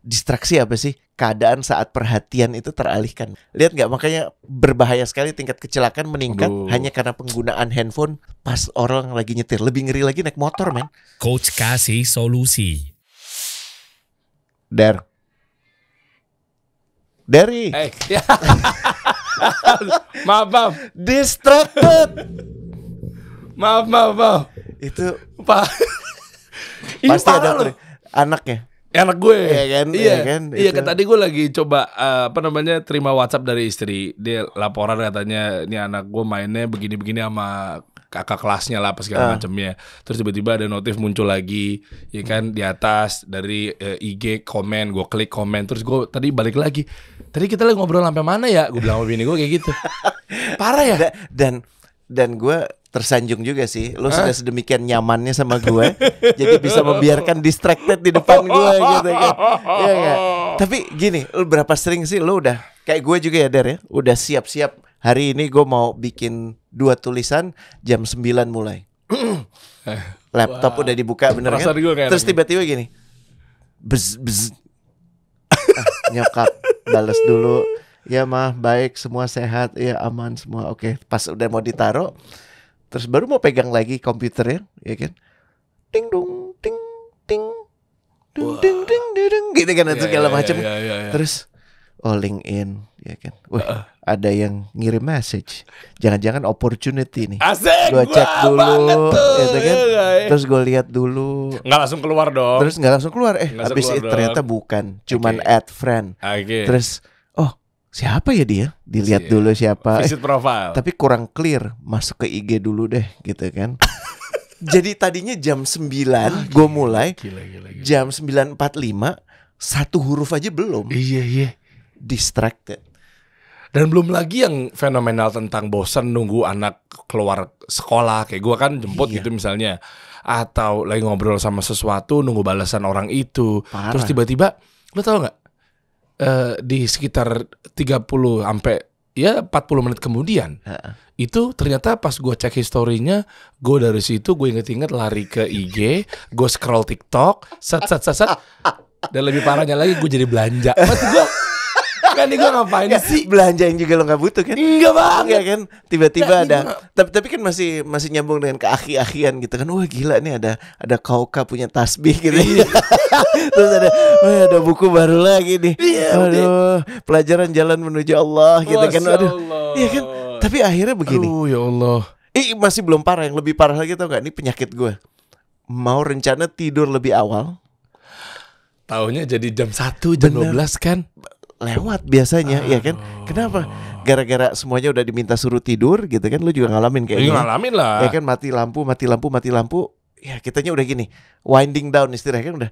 distraksi apa sih? Keadaan saat perhatian itu teralihkan. Lihat nggak? Makanya berbahaya sekali tingkat kecelakaan meningkat hanya karena penggunaan handphone pas orang lagi nyetir. Lebih ngeri lagi naik motor, men. Coach kasih solusi. Dari. Maaf. Distracted. Maaf. Itu Pak. pasti ada anaknya. Anak gue. Iya kan? Iya Itu. kan tadi gue lagi coba terima WhatsApp dari istri. Dia laporan katanya ini anak gue mainnya begini-begini sama kakak kelasnya lah apa segala macamnya. Terus tiba-tiba ada notif muncul lagi, ya kan, di atas dari IG komen. Gue klik komen. Terus gue tadi balik lagi. Tadi kita lagi ngobrol sampai mana ya? Gue bilang sama bini gue kayak gitu. Parah ya. Dan gue tersanjung juga sih. Lo sudah sedemikian nyamannya sama gue, jadi bisa membiarkan distracted di depan gue gitu kan. Iya gak? Tapi gini, lo berapa sering sih lo udah kayak gue juga ya, Der ya, udah siap-siap hari ini gue mau bikin 2 tulisan jam 9 mulai. Laptop udah dibuka bener kan? Terus tiba-tiba gini, bzz. Nyokap balas dulu, ya mah baik, semua sehat, ya aman semua, oke. Pas udah mau ditaruh, terus baru mau pegang lagi komputernya, ya kan? Ting dong, ting ting, ding ding ding ding, gitu kan, itu segala macam. Terus LinkedIn, ya kan? Wah, ada yang ngirim message. Jangan-jangan opportunity nih. Asik. Gue cek dulu, gitu kan? Terus gue lihat dulu. Nggak langsung keluar dong. Terus nggak langsung keluar. Habis itu ternyata bukan, cuman add friend. Terus, siapa ya dia? Dilihat dulu siapa. Visit profile. Tapi kurang clear. Masuk ke IG dulu deh, gitu kan? Jadi tadinya jam 9 gue mulai. Gila. Jam 9.45 satu huruf aja belum. Iya. Distracted. Dan belum lagi yang fenomenal tentang bosan nunggu anak keluar sekolah. Kayak gue kan jemput gitu misalnya. Atau lagi ngobrol sama sesuatu, nunggu balasan orang itu. Parah. Terus tiba-tiba, lo tau gak? Di sekitar 30 sampai 40 menit kemudian, itu ternyata pas gue cek historinya, gue dari situ gue inget-inget lari ke IG, gue scroll TikTok, set. Dan lebih parahnya lagi gue jadi belanja. Maksud gue, kan gue ngapain sih? Belanja yang juga lo gak butuh kan? Enggak banget kan? Tiba-tiba ada. Tapi kan masih nyambung dengan keaki-akian gitu kan. Wah gila nih ada Kauka punya tasbih gitu. Terus ada buku baru lagi nih. Aduh, pelajaran jalan menuju Allah gitu kan. Aduh. Iya kan? Tapi akhirnya begini. Aduh ya Allah. Masih belum parah, yang lebih parah lagi tau gak? Ini penyakit gue. Mau rencana tidur lebih awal, taunya jadi jam 1, jam 12 kan. Lewat biasanya, ya kan? Kenapa? Gara-gara semuanya udah diminta suruh tidur gitu kan. Lu juga ngalamin kayaknya. Ngalamin lah. Ya kan, mati lampu. Ya kitanya udah gini, winding down istilahnya kan udah.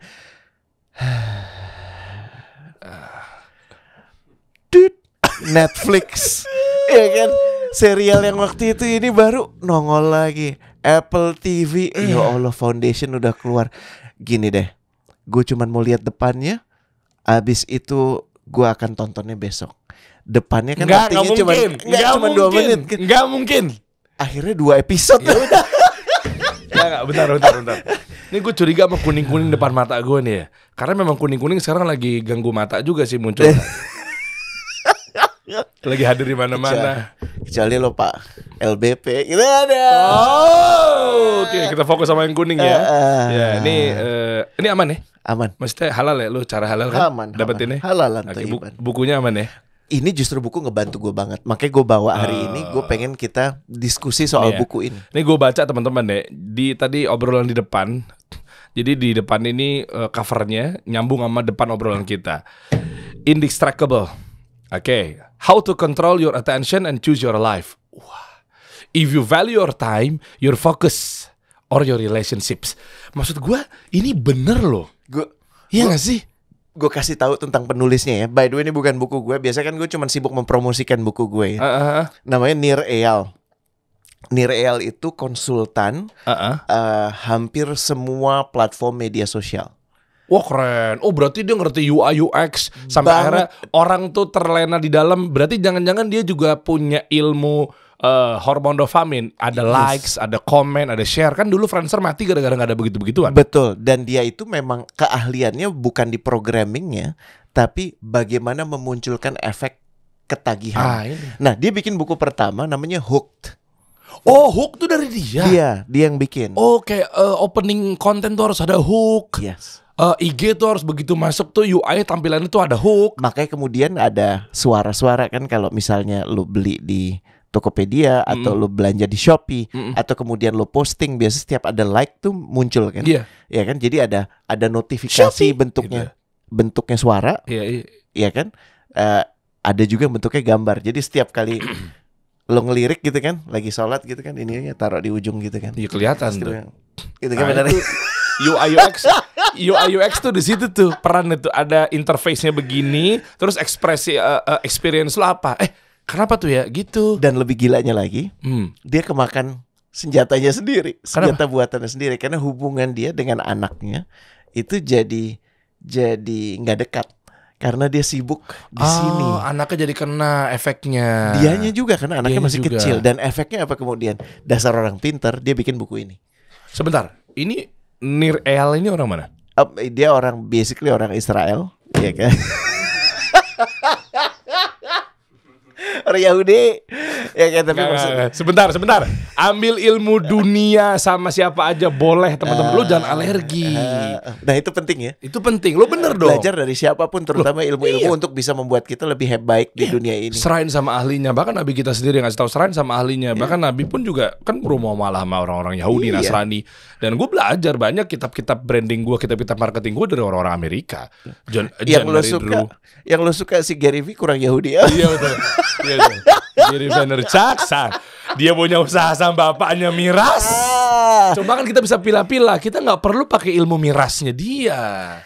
Netflix. Ya kan? Serial yang waktu itu ini baru nongol lagi. Apple TV. Ya Allah, Foundation udah keluar. Gini deh. Gue cuman mau lihat depannya. Abis itu gue akan tontonnya besok. Depannya kan artinya cuma 2 menit kan? Nggak mungkin. Akhirnya 2 episode. Nggak, bentar. Ini gue curiga sama kuning-kuning depan mata gue nih ya. Karena memang kuning-kuning sekarang lagi ganggu mata juga sih muncul. Lagi hadir di mana-mana. Kecuali lo Pak LBP gitu ada. Oke, kita fokus sama yang kuning ya. Ya, ini aman ya? Aman. Maksudnya halal ya, lu cara halal kan? Aman. Dapetinnya? Halalan. Bukunya aman ya? Ini justru buku ngebantu gue banget. Makanya gue bawa hari ini. Gue pengen kita diskusi soal buku ini. Ini gue baca teman-teman deh. Tadi obrolan di depan. Jadi di depan ini covernya nyambung sama depan obrolan kita. Indistractable. Oke. How to control your attention and choose your life. Wah. If you value your time, your focus, or your relationships. Maksud gue ini bener loh. Iya gak sih? Gue kasih tahu tentang penulisnya ya. By the way ini bukan buku gue. Biasanya kan gue cuma sibuk mempromosikan buku gue ya. Namanya Nir Eyal. Nir Eyal itu konsultan hampir semua platform media sosial. Wah keren. Oh berarti dia ngerti UI UX sampai akhirnya orang tuh terlena di dalam. Berarti jangan-jangan dia juga punya ilmu hormon dopamin, ada likes, ada komen, ada share. Kan dulu Friendster mati gara-gara nggak ada begitu-begituan. Betul, dan dia itu memang keahliannya bukan di programmingnya, tapi bagaimana memunculkan efek ketagihan. Ini. Nah, dia bikin buku pertama namanya Hooked. Oh, hook tuh dari dia. Dia yang bikin. Oh, kayak opening konten tuh harus ada hook. Yes. IG tuh harus begitu masuk tuh UI tampilannya tuh ada hook. Makanya kemudian ada suara-suara kan kalau misalnya lu beli di Tokopedia atau lu belanja di Shopee atau kemudian lu posting, biasa setiap ada like tuh muncul kan. Iya. Ya kan? Jadi ada notifikasi Shopee, bentuknya suara. Iya. Ya kan? Ada juga bentuknya gambar. Jadi setiap kali lo ngelirik gitu kan, lagi sholat gitu kan, ininya taruh di ujung gitu kan. Iya kelihatan tuh. Gitu kan benar. UI UX tuh di situ tuh peran itu, ada interface-nya begini, terus ekspresi experience lo apa? Kenapa tuh ya gitu? Dan lebih gilanya lagi, dia kemakan senjatanya sendiri, senjata buatannya sendiri, karena hubungan dia dengan anaknya itu jadi nggak dekat. Karena dia sibuk di sini. Anaknya jadi kena efeknya. Dianya juga karena anaknya masih juga kecil. Dan efeknya apa kemudian? Dasar orang pintar, dia bikin buku ini. Sebentar, ini Nir Eyal ini orang mana? Dia basically orang Israel, ya kan? Orang Yahudi, ya kan? Tapi maksudnya sebentar. Ambil ilmu dunia sama siapa aja boleh, teman-teman. Lu jangan alergi. Nah itu penting ya. Itu penting. Lu bener dong. Belajar dari siapapun, terutama ilmu-ilmu untuk bisa membuat kita lebih baik di dunia ini. Serahin sama ahlinya. Bahkan Nabi kita sendiri ngasih tahu serahin sama ahlinya. Bahkan Nabi pun juga kan bermuamalah sama orang-orang Yahudi, Nasrani. Dan gue belajar banyak kitab-kitab branding gue, kitab-kitab marketing gue dari orang-orang Amerika. Yang lo suka si Gary V kurang Yahudi ya? Iya betul. Gary Vaynerchuk, dia punya usaha sama bapaknya miras. Cuma kan kita bisa pilah-pilah. Kita nggak perlu pakai ilmu mirasnya dia.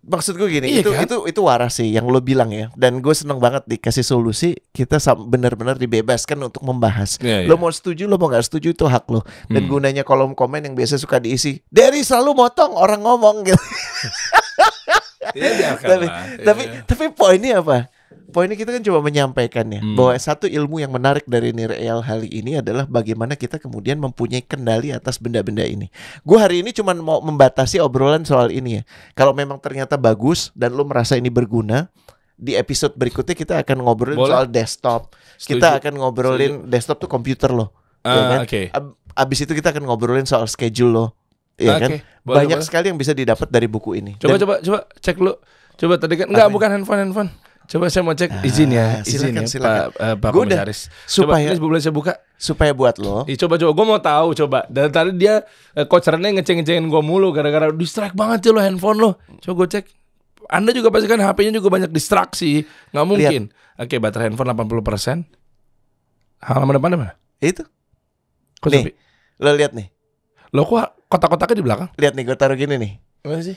Maksud gue gini, itu waras sih yang lo bilang ya. Dan gue seneng banget dikasih solusi. Kita benar-benar dibebaskan untuk membahas. Lo mau setuju, lo mau nggak setuju, itu hak lo. Dan gunanya kolom komen yang biasa suka diisi, Derry selalu motong orang ngomong gitu. Tapi poinnya apa? Poinnya kita kan coba menyampaikannya bahwa satu ilmu yang menarik dari Nir Eyal kali ini adalah bagaimana kita kemudian mempunyai kendali atas benda-benda ini. Gue hari ini cuma mau membatasi obrolan soal ini ya. Kalau memang ternyata bagus dan lo merasa ini berguna, di episode berikutnya kita akan ngobrolin soal desktop. Kita akan ngobrolin desktop tuh komputer lo. Ya kan? Abis itu kita akan ngobrolin soal schedule lo. Ya kan? Banyak sekali yang bisa didapat dari buku ini. Coba cek lu. Coba tadi kan bukan handphone. Coba saya mau cek izin ya Pak Komisaris. Supaya ini boleh saya buka supaya buat lo. Coba gue mau tahu coba. Dan tadi dia coach-nya ngeceng-ngecengin gue mulu gara-gara distract banget sih lo handphone lo. Coba gue cek. Anda juga pasti kan HP-nya juga banyak distraksi. Nggak mungkin. Oke, baterai handphone 80%. Halaman depannya mana? Itu. Kok nih, lo lihat nih. Lo kok kotak-kotaknya di belakang? Lihat nih, gue taruh gini nih. Mana sih?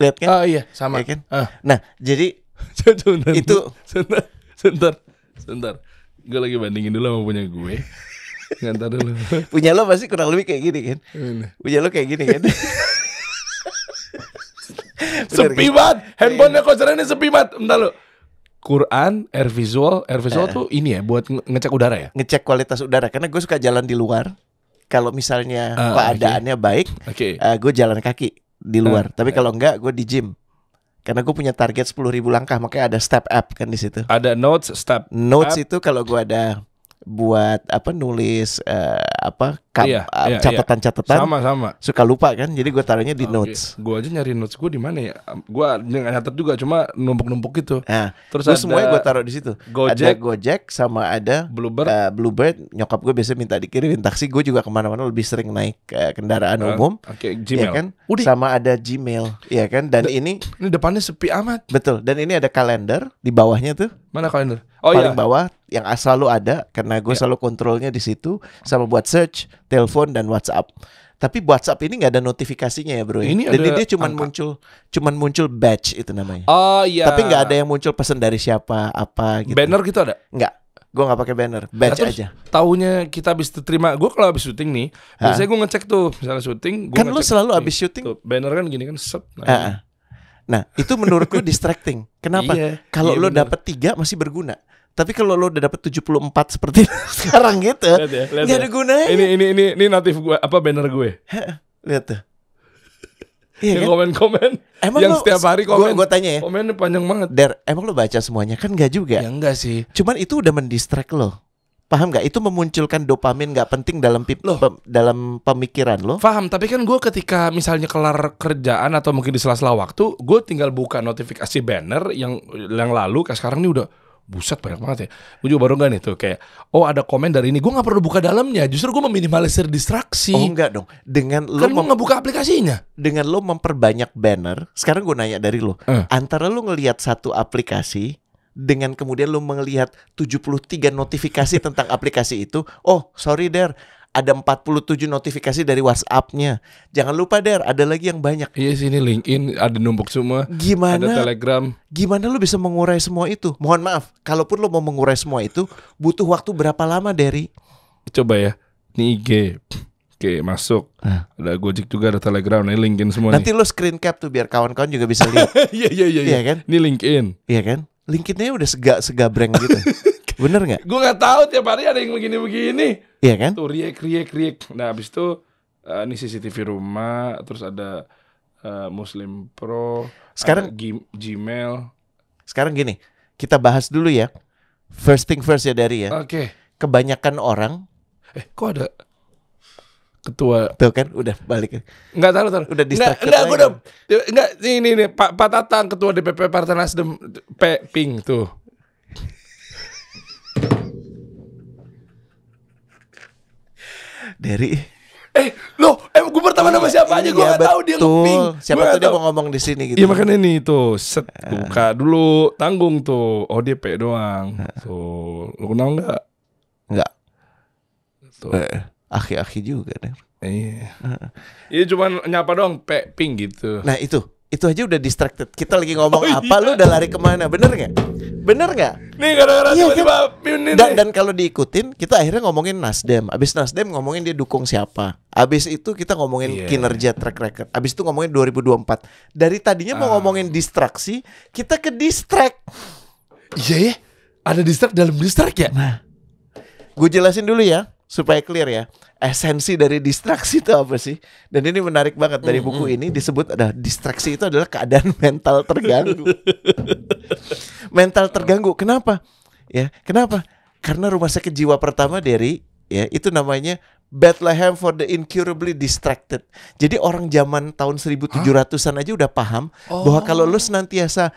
Lihat kan? Oh iya, sama. Ya kan? Nah, jadi itu sebentar. Gue lagi bandingin dulu sama punya gue. Ngantar dulu. Punya lo pasti kurang lebih kayak gini kan? Punya lo kayak gini kan? Sepi banget. Handphonenya kocerannya sepi banget. Bentar lo. Quran, Air Visual tuh ini ya buat ngecek udara ya? Ngecek kualitas udara. Karena gue suka jalan di luar. Kalau misalnya keadaannya baik, gue jalan kaki di luar. Tapi kalau enggak, gue di gym. Karena gue punya target 10.000 langkah, makanya ada step app kan di situ. Ada notes, step. Notes app. Itu kalau gue ada buat nulis catatan-catatan. Sama. Suka lupa kan, jadi gue taruhnya di notes. Gue aja nyari notes gue di mana ya? Gue nggak nyatet juga, cuma numpuk-numpuk gitu. Nah, terus semuanya gue taruh di situ. Ada Gojek sama ada Bluebird. Nyokap gue biasa minta dikirimin taksi. Gue juga kemana-mana lebih sering naik kendaraan umum. Gmail. Ya kan? Sama ada Gmail, ya kan? Dan ini depannya sepi amat. Betul. Dan ini ada kalender di bawahnya tuh. Mana kalender? Paling bawah yang selalu ada karena gue selalu kontrolnya di situ, sama buat search, telepon dan WhatsApp. Tapi WhatsApp ini nggak ada notifikasinya ya bro. Jadi dia cuman muncul batch itu namanya. Oh iya. Tapi nggak ada yang muncul pesan dari siapa apa gitu. Banner gitu ada? Nggak. Gue nggak pakai banner, batch aja. Taunya kita habis terima. Gue kalau habis syuting nih, biasanya gue ngecek tuh, misalnya syuting. Kan lu selalu habis syuting. Tuh, banner kan gini kan set. Nah itu menurut gue distracting. Kenapa? Kalau lo dapet 3 masih berguna. Tapi kalau lo udah dapet 74 seperti sekarang gitu, Lihat nggak ada gunanya. Ini notif gue, apa banner gue. Lihat tuh. Iya Yang kan? komen-komen Emang yang lo- setiap hari komen. Gua tanya ya, Komennya panjang banget. Der, emang lo baca semuanya? Kan nggak juga. Ya enggak sih. Cuman itu udah mendistract lo. Paham nggak? Itu memunculkan dopamin nggak penting dalam dalam pemikiran lo. Paham, tapi kan gue ketika misalnya kelar kerjaan atau mungkin di sela-sela waktu, gue tinggal buka notifikasi banner yang lalu, kayak sekarang ini udah buset banyak banget ya. Gue juga baru nggak nih tuh kayak, oh ada komen dari ini, gue nggak perlu buka dalamnya. Justru gue meminimalisir distraksi. Oh enggak dong. Dengan lo Kan gue nggak buka aplikasinya. dengan lo memperbanyak banner. Sekarang gue nanya dari lo, antara lo ngelihat satu aplikasi dengan kemudian lo melihat 73 notifikasi tentang aplikasi itu. Oh sorry Der, ada 47 notifikasi dari WhatsApp-nya. Jangan lupa Der, ada lagi yang banyak. Iya sih, ini LinkedIn ada numpuk semua. Ada Gimana Telegram. Gimana lo bisa mengurai semua itu? Mohon maaf, kalaupun lo mau mengurai semua itu, butuh waktu berapa lama Derry? Coba ya, ini IG. Oke, masuk. Ada Gojek juga, ada Telegram, ini LinkedIn semua Nanti lo screen cap tuh biar kawan-kawan juga bisa lihat. nih. Iya Iya kan? Ini LinkedIn. Iya kan? LinkedIn-nya udah segabreng gitu. Bener nggak? Gue nggak tahu tiap hari ada yang begini-begini. Iya kan? Tuh riek. Nah habis itu ini CCTV rumah, terus ada Muslim Pro. Sekarang- ada Gmail. Sekarang gini, kita bahas dulu ya. First thing first ya dari ya. Oke. Kebanyakan orang Kok ada ketua? tuh kan udah balik. Enggak tahu. Udah distracted Enggak, gue lagi. udah. Enggak, ini Pak Tatang, ketua DPP Partai Nasdem, Ping tuh. Dari Gue pertama sama siapa aja, gue Iya, nggak tahu dia nge-ping. Siapa Gua tuh nggak dia tahu. mau ngomong di sini gitu. Iya makanya nih tuh set buka dulu, tanggung tuh. Oh dia P doang. Tuh, lu kenal nggak? Enggak. Tuh. Aki-aki juga deh. Iya. Iya cuman nyapa doang Ping gitu. Nah itu aja udah distracted. Kita lagi ngomong Oh, apa, iya. lu udah lari kemana? Bener nggak? Bener nggak? Nih gara-gara Iya, tiba-tiba ini Dan kalau diikutin, kita akhirnya ngomongin Nasdem. Abis Nasdem ngomongin dia dukung siapa. Abis itu kita ngomongin Iya. kinerja track record. Abis itu ngomongin 2024. Dari tadinya mau ngomongin distraksi, kita ke distract. Iya ya. Ada distract dalam distract ya? Gue jelasin dulu ya, supaya clear ya. Esensi dari distraksi itu apa sih? Dan ini menarik banget dari buku ini disebut ada distraksi itu adalah keadaan mental terganggu. Mental terganggu. Kenapa? Ya, kenapa? Karena rumah sakit jiwa pertama dari ya itu namanya Bethlehem for the Incurably Distracted. Jadi orang zaman tahun 1700-an aja udah paham bahwa kalau lu senantiasa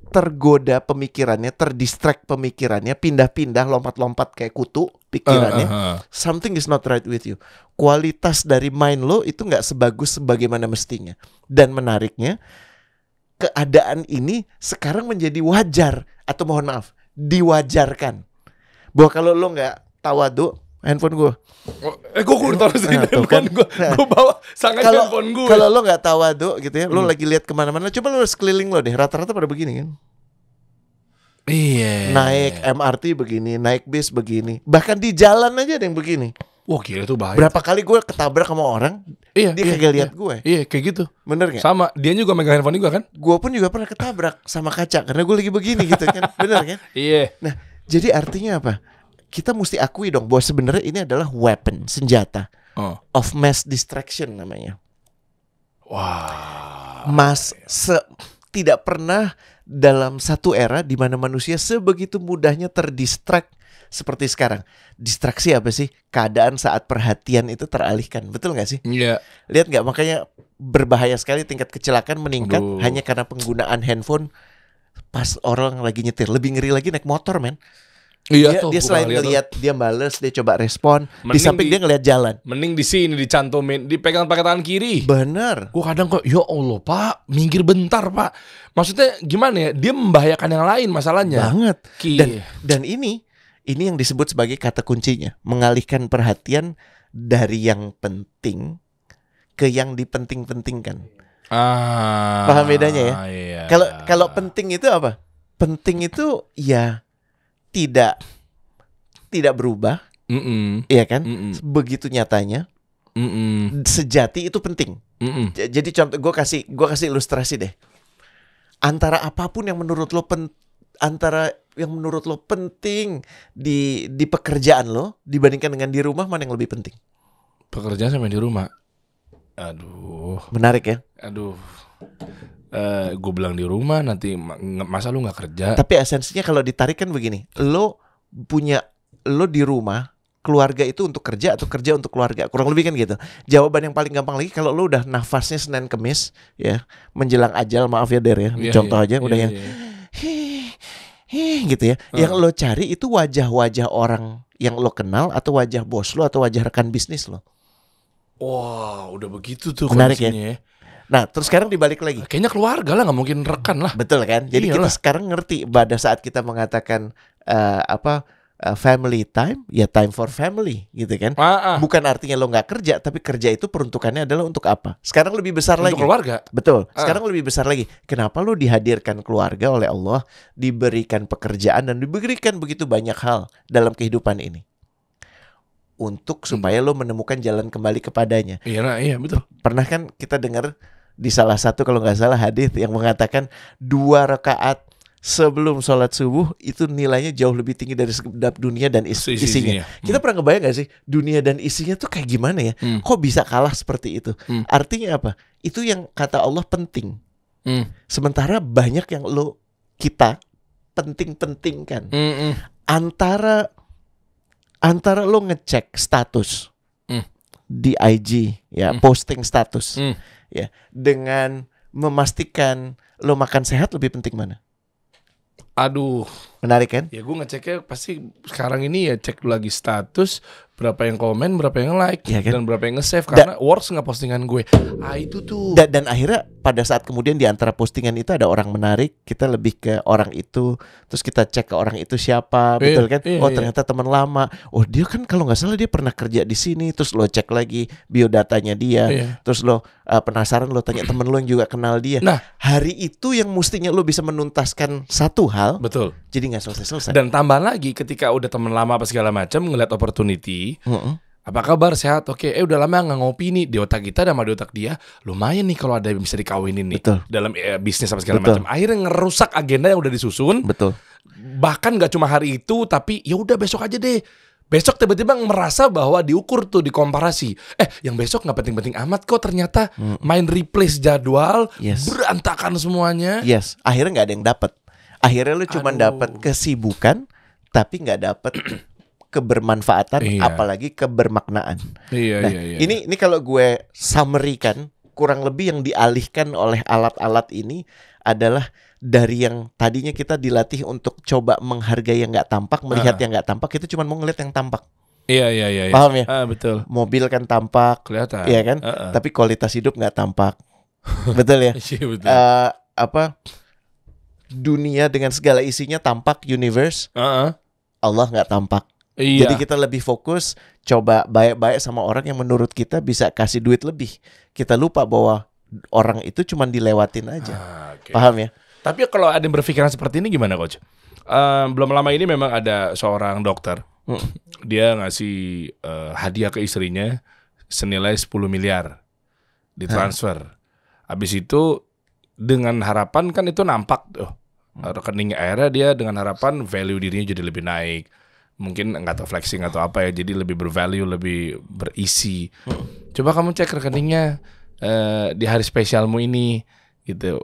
tergoda pemikirannya, terdistract pemikirannya, pindah-pindah, lompat-lompat kayak kutu pikirannya, something is not right with you. Kualitas dari mind lo itu nggak sebagus sebagaimana mestinya. Dan menariknya, keadaan ini sekarang menjadi wajar atau mohon maaf, diwajarkan. Bahwa kalau lo nggak tawadu, handphone gue. Gue udah taruh sini tuh kan. handphone gue. Gue bawa sangat handphone gue. Kalau lo nggak tawadu gitu ya, lo lagi lihat kemana-mana, coba lo sekeliling lo deh, rata-rata pada begini kan. Iya. Naik MRT begini, naik bis begini, bahkan di jalan aja ada yang begini. Wah gila tuh bahaya. Berapa kali gue ketabrak sama orang, dia kagak lihat gue. Iya kayak gitu. Bener gak? Sama, dia juga megang handphone juga kan? Gue pun juga pernah ketabrak sama kaca karena gue lagi begini gitu kan. Bener kan? Iya. Nah, jadi artinya apa? Kita mesti akui dong bahwa sebenarnya ini adalah weapon, senjata of mass distraction namanya. Wah. Tidak pernah dalam satu era di mana manusia sebegitu mudahnya terdistract seperti sekarang. Distraksi apa sih? Keadaan saat perhatian itu teralihkan. Betul gak sih? Iya. Lihat gak? Makanya berbahaya sekali, tingkat kecelakaan meningkat hanya karena penggunaan handphone pas orang lagi nyetir. Lebih ngeri lagi naik motor, men. Iya Dia selain ngelihat, dia males, dia coba respon. Di samping dia ngelihat jalan. Mending di sini dicantumin, dipegang pakai tangan kiri. Bener. Gue kadang kok, ya Allah Pak, minggir bentar Pak. Maksudnya gimana ya? Dia membahayakan yang lain masalahnya. Banget. Dan ini yang disebut sebagai kata kuncinya, mengalihkan perhatian dari yang penting ke yang dipenting-pentingkan. Paham bedanya ya? Iya. Kalau penting itu apa? Penting itu ya tidak berubah, iya kan? Begitu nyatanya, sejati itu penting. Jadi contoh, gue kasih ilustrasi deh. Antara apapun yang menurut lo antara yang menurut lo penting di pekerjaan lo dibandingkan dengan di rumah, mana yang lebih penting? Pekerjaan sama di rumah. Aduh. Menarik ya. Aduh. Gue bilang di rumah nanti masa lu nggak kerja? Tapi esensinya kalau ditarik kan begini, lo di rumah, keluarga itu untuk kerja atau kerja untuk keluarga, kurang lebih kan gitu. Jawaban yang paling gampang lagi kalau lo udah nafasnya Senin Kemis ya, menjelang ajal, maaf ya Der ya, contoh aja udah yang gitu ya. Yang lo cari itu wajah-wajah orang yang lo kenal atau wajah bos lo atau wajah rekan bisnis lo. Wah, udah begitu tuh menarik kondisinya ya. Nah, terus sekarang dibalik lagi. Kayaknya keluarga lah, nggak mungkin rekan lah. Betul kan? Jadi Iyalah. kita sekarang ngerti pada saat kita mengatakan family time, ya time for family gitu kan. Bukan artinya lo nggak kerja, tapi kerja itu peruntukannya adalah untuk apa? Sekarang lebih besar Untuk lagi. keluarga. Betul. Sekarang lebih besar lagi. Kenapa lo dihadirkan keluarga oleh Allah, diberikan pekerjaan dan diberikan begitu banyak hal dalam kehidupan ini? Untuk supaya lo menemukan jalan kembali kepadanya. Iya betul. Pernah kan kita dengar di salah satu kalau nggak salah hadis yang mengatakan 2 rakaat sebelum sholat subuh itu nilainya jauh lebih tinggi dari sekedap dunia dan isinya. Kita pernah ngebayang gak sih dunia dan isinya tuh kayak gimana ya? Kok bisa kalah seperti itu? Artinya apa? Itu yang kata Allah penting. Sementara banyak yang kita penting-pentingkan. Antara lo ngecek status di IG ya, posting status ya, dengan memastikan lo makan sehat, lebih penting mana? Aduh, menarik kan? Ya gue ngeceknya pasti sekarang ini ya cek lagi status, berapa yang komen, berapa yang like, ya kan? Dan berapa yang nge-save karena works nggak postingan gue. Itu tuh. Dan akhirnya pada saat kemudian di antara postingan itu ada orang menarik, kita lebih ke orang itu, terus kita cek ke orang itu siapa, betul kan? Ternyata teman lama. Oh, dia kan kalau nggak salah dia pernah kerja di sini, terus lo cek lagi biodatanya dia, terus lo penasaran, lo tanya temen lo yang juga kenal dia. Nah, hari itu yang mestinya lo bisa menuntaskan satu hal, betul. Jadi nggak selesai-selesai. Dan tambahan lagi ketika udah temen lama apa segala macam ngeliat opportunity, apa kabar, sehat, oke, udah lama nggak ngopi nih, di otak kita sama di otak dia lumayan nih kalau ada yang bisa dikawinin nih. Betul. Dalam bisnis apa segala macam. Akhirnya ngerusak agenda yang udah disusun. Betul. Bahkan nggak cuma hari itu, tapi ya udah besok aja deh. Besok tiba-tiba merasa bahwa diukur tuh, dikomparasi. Yang besok nggak penting-penting amat kok, ternyata main replace jadwal, berantakan semuanya. Yes, akhirnya nggak ada yang dapat. Akhirnya lu cuma dapat kesibukan, tapi nggak dapat kebermanfaatan, apalagi kebermaknaan. Iya. Ini kalau gue summary kan, kurang lebih yang dialihkan oleh alat-alat ini adalah dari yang tadinya kita dilatih untuk coba menghargai yang nggak tampak, melihat yang nggak tampak, kita cuma mau ngeliat yang tampak. Iya. Paham ya? Betul. Mobil kan tampak, kelihatan. Iya kan? Tapi kualitas hidup nggak tampak. Betul ya? Iya, betul. Dunia dengan segala isinya tampak, universe. Allah nggak tampak. Iya. Jadi kita lebih fokus coba baik-baik sama orang yang menurut kita bisa kasih duit lebih. Kita lupa bahwa orang itu cuma dilewatin aja. Paham ya? Tapi kalau ada yang berpikiran seperti ini gimana, Coach? Belum lama ini memang ada seorang dokter. Dia ngasih hadiah ke istrinya senilai 10 miliar ditransfer. Habis itu dengan harapan kan itu nampak rekening akhirnya dia dengan harapan value dirinya jadi lebih naik. Mungkin nggak tahu flexing atau apa ya, jadi lebih bervalue, lebih berisi. Coba kamu cek rekeningnya di hari spesialmu ini gitu.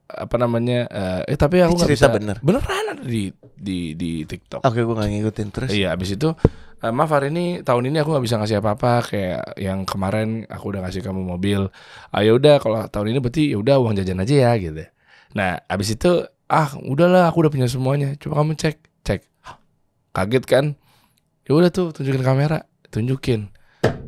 Tapi aku nggak bisa. Beneran ada di TikTok. Oke, gue nggak ngikutin terus. Iya, abis itu maaf hari ini, tahun ini aku nggak bisa ngasih apa-apa, kayak yang kemarin aku udah ngasih kamu mobil. Ayo udah, kalau tahun ini berarti ya udah uang jajan aja ya gitu. Nah, abis itu udahlah, aku udah punya semuanya. Coba kamu cek. Kaget kan? Ya udah tuh, tunjukin kamera, tunjukin.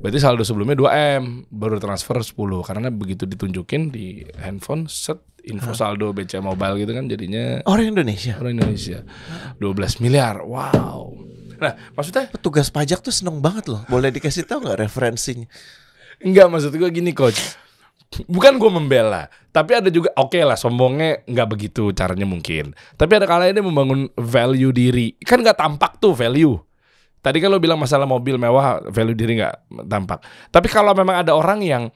Berarti saldo sebelumnya 2M, baru transfer 10. Karena begitu ditunjukin di handphone, set info saldo BCA Mobile gitu kan, jadinya Orang Indonesia 12 miliar. Wow. Nah, maksudnya petugas pajak tuh seneng banget loh. Boleh dikasih tahu nggak referensinya? Enggak, maksud gue gini, Coach. Bukan gue membela, tapi ada juga lah, sombongnya nggak begitu caranya mungkin. Tapi ada kalanya dia membangun value diri. Kan nggak tampak tuh value. Tadi kan lo bilang masalah mobil mewah, value diri nggak tampak. Tapi kalau memang ada orang yang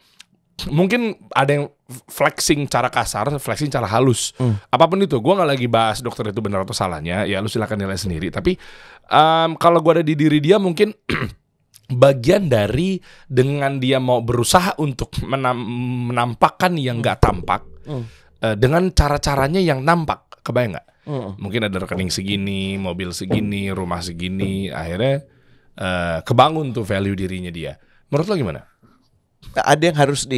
mungkin ada yang flexing cara kasar, flexing cara halus. Apapun itu, gue nggak lagi bahas dokter itu benar atau salahnya. Ya lu silakan nilai sendiri. Tapi kalau gue ada di diri dia, mungkin bagian dari dengan dia mau berusaha untuk menampakkan yang nggak tampak dengan cara-caranya yang nampak. Kebayang nggak? Mungkin ada rekening segini, mobil segini, rumah segini. Akhirnya kebangun tuh value dirinya dia. Menurut lo gimana? Ada yang harus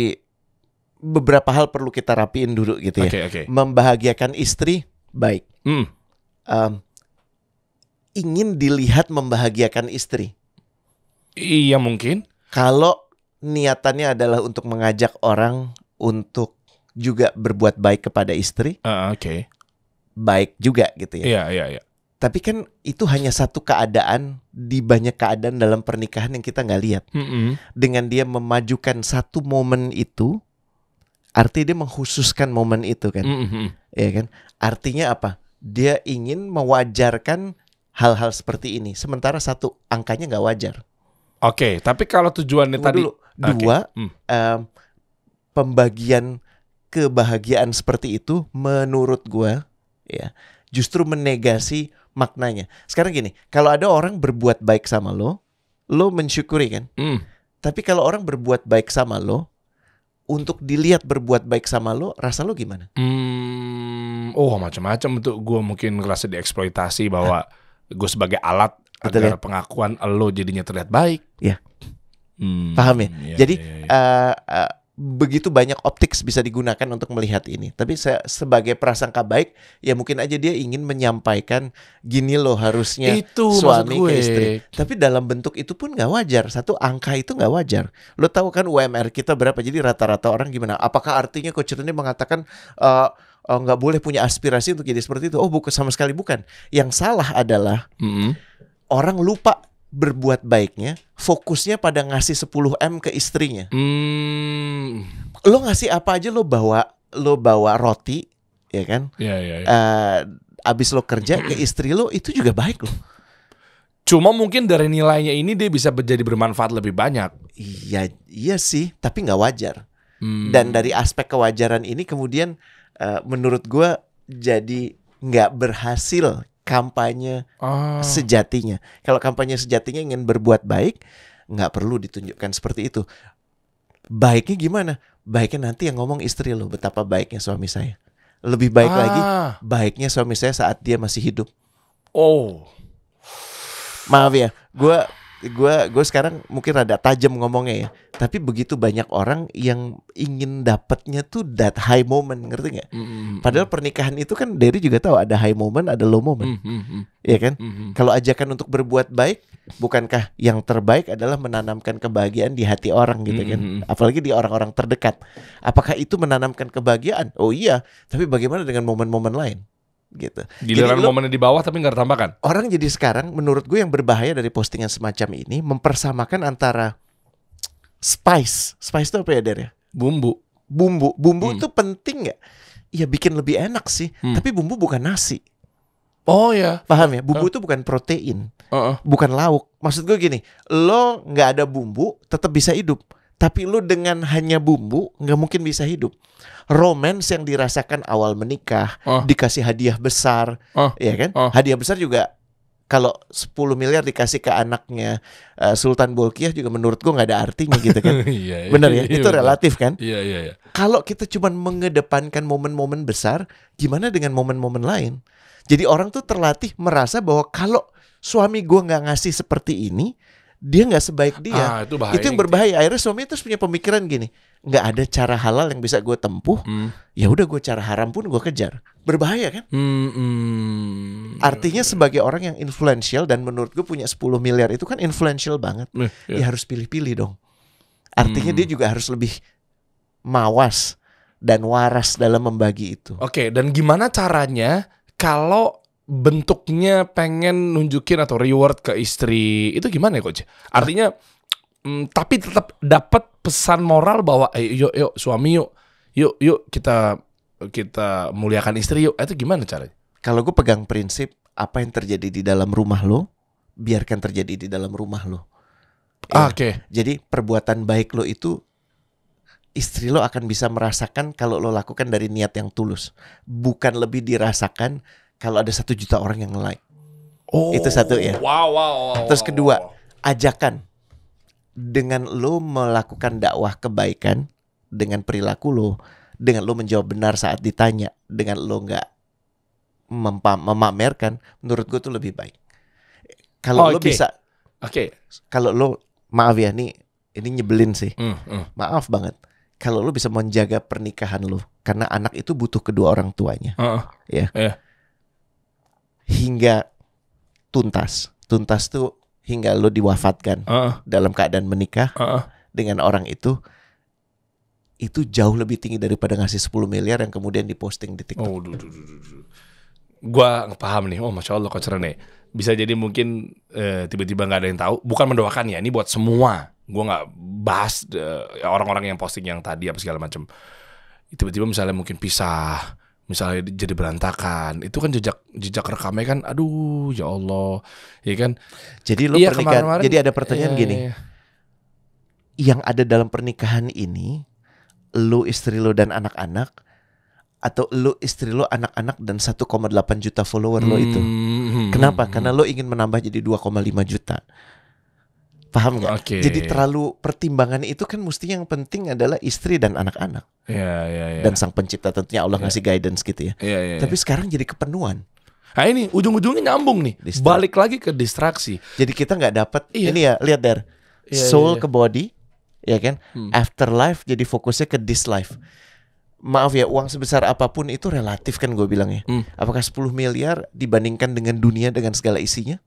beberapa hal perlu kita rapiin dulu gitu ya. Okay. Membahagiakan istri baik. Ingin dilihat membahagiakan istri. Iya mungkin. Kalau niatannya adalah untuk mengajak orang untuk juga berbuat baik kepada istri, baik juga gitu ya. Iya. Tapi kan itu hanya satu keadaan di banyak keadaan dalam pernikahan yang kita nggak lihat. Dengan dia memajukan satu momen itu, artinya dia mengkhususkan momen itu kan, ya kan? Artinya apa? Dia ingin mewajarkan hal-hal seperti ini. Sementara satu angkanya nggak wajar. Oke, tapi kalau tujuannya tadi dua, pembagian kebahagiaan seperti itu, menurut gua, ya, justru menegasi maknanya. Sekarang gini, kalau ada orang berbuat baik sama lo mensyukuri kan? Tapi kalau orang berbuat baik sama lo, untuk dilihat berbuat baik sama lo, rasa lo gimana? Macam-macam tuh. Gue mungkin ngerasa dieksploitasi bahwa gue sebagai alat agar pengakuan lo jadinya terlihat baik. Ya, paham ya? Jadi begitu banyak optik bisa digunakan untuk melihat ini. Tapi sebagai prasangka baik, ya mungkin aja dia ingin menyampaikan gini loh harusnya itu suami ke istri. Tapi dalam bentuk itu pun nggak wajar. Satu angka itu nggak wajar. Lo tahu kan UMR kita berapa? Jadi rata-rata orang gimana? Apakah artinya Coach Rene mengatakan nggak boleh punya aspirasi untuk jadi seperti itu? Oh, bukan, sama sekali bukan. Yang salah adalah orang lupa berbuat baiknya, fokusnya pada ngasih 10M ke istrinya. Lo ngasih apa aja, lo bawa roti, ya kan? Iya. Abis lo kerja ke istri lo, itu juga baik lo. Cuma mungkin dari nilainya ini dia bisa jadi bermanfaat lebih banyak. Iya sih, tapi nggak wajar. Dan dari aspek kewajaran ini kemudian menurut gue jadi nggak berhasil kampanye sejatinya. Kalau kampanye sejatinya ingin berbuat baik, nggak perlu ditunjukkan seperti itu. Baiknya gimana? Baiknya nanti yang ngomong istri lo, betapa baiknya suami saya. Lebih baik lagi, baiknya suami saya saat dia masih hidup. Maaf ya, gue sekarang mungkin rada tajam ngomongnya ya. Tapi begitu banyak orang yang ingin dapatnya tuh that high moment, ngerti nggak? Padahal pernikahan itu kan Derry juga tahu ada high moment, ada low moment, ya kan? Kalau ajakan untuk berbuat baik, bukankah yang terbaik adalah menanamkan kebahagiaan di hati orang gitu kan? Apalagi di orang-orang terdekat. Apakah itu menanamkan kebahagiaan? Oh iya, tapi bagaimana dengan momen-momen lain? Gitu. Giliran momennya di bawah tapi nggak ditambahkan. Orang jadi sekarang menurut gue yang berbahaya dari postingan semacam ini mempersamakan antara spice itu apa ya Der ya? Bumbu itu penting nggak? Ya bikin lebih enak sih. Tapi bumbu bukan nasi. Oh ya. Paham ya? Bumbu itu bukan protein, bukan lauk. Maksud gue gini, lo nggak ada bumbu tetap bisa hidup. Tapi lo dengan hanya bumbu nggak mungkin bisa hidup. Romance yang dirasakan awal menikah, dikasih hadiah besar, ya kan? Hadiah besar juga kalau 10 miliar dikasih ke anaknya Sultan Bolkiah juga menurut gue nggak ada artinya gitu kan? Bener ya? Itu relatif kan? Iya. Kalau kita cuma mengedepankan momen-momen besar, gimana dengan momen-momen lain? Jadi orang tuh terlatih merasa bahwa kalau suami gue nggak ngasih seperti ini, dia nggak sebaik dia. Itu yang berbahaya. Akhirnya suami terus punya pemikiran gini, nggak ada cara halal yang bisa gue tempuh. Ya udah gue cara haram pun gue kejar. Berbahaya kan? Artinya sebagai orang yang influential dan menurut gue punya 10 miliar itu kan influential banget. Ya harus pilih-pilih dong. Artinya dia juga harus lebih mawas dan waras dalam membagi itu. Oke, dan gimana caranya kalau bentuknya pengen nunjukin atau reward ke istri, itu gimana ya Coach? Artinya tapi tetap dapat pesan moral bahwa yuk suami yuk kita muliakan istri yuk. Itu gimana caranya? Kalau gue pegang prinsip apa yang terjadi di dalam rumah lo, biarkan terjadi di dalam rumah lo. Oke. Jadi perbuatan baik lo itu istri lo akan bisa merasakan kalau lo lakukan dari niat yang tulus. Bukan lebih dirasakan kalau ada 1 juta orang yang like. Itu satu ya. Wow. Terus kedua, ajakan. Dengan lo melakukan dakwah kebaikan, dengan perilaku lo, dengan lo menjawab benar saat ditanya, dengan lo gak memamerkan, menurut gue tuh lebih baik. Kalau lo bisa, kalau lo, maaf ya nih, ini nyebelin sih, maaf banget. Kalau lo bisa menjaga pernikahan lo, karena anak itu butuh kedua orang tuanya, hingga tuntas tuh hingga lo diwafatkan dalam keadaan menikah dengan orang itu jauh lebih tinggi daripada ngasih 10 miliar yang kemudian diposting di TikTok. Gua paham nih. Masya Allah Coach Rene. Bisa jadi mungkin tiba-tiba gak ada yang tahu. Bukan mendoakan ya, ini buat semua. Gua gak bahas orang-orang yang posting yang tadi apa segala macam. Tiba-tiba misalnya mungkin pisah, misalnya jadi berantakan, itu kan jejak rekamnya kan, aduh ya Allah, ya kan. Jadi lo pernikahan, jadi ada pertanyaan gini, yang ada dalam pernikahan ini, lo, istri lo dan anak-anak, atau lo, istri lo, anak-anak dan 1,8 juta follower lo itu, kenapa? Karena lo ingin menambah jadi 2,5 juta. Paham gak? Jadi terlalu pertimbangan itu kan mesti yang penting adalah istri dan anak-anak. Dan sang pencipta tentunya Allah ngasih guidance gitu ya. Tapi sekarang jadi kepenuhan. Nah ini ujung-ujungnya nyambung nih. Balik lagi ke distraksi. Jadi kita gak dapat ini ya, lihat Der, soul ke body, ya kan? Afterlife jadi fokusnya ke this life. Maaf ya, uang sebesar apapun itu relatif kan gue bilang ya. Apakah 10 miliar dibandingkan dengan dunia dengan segala isinya?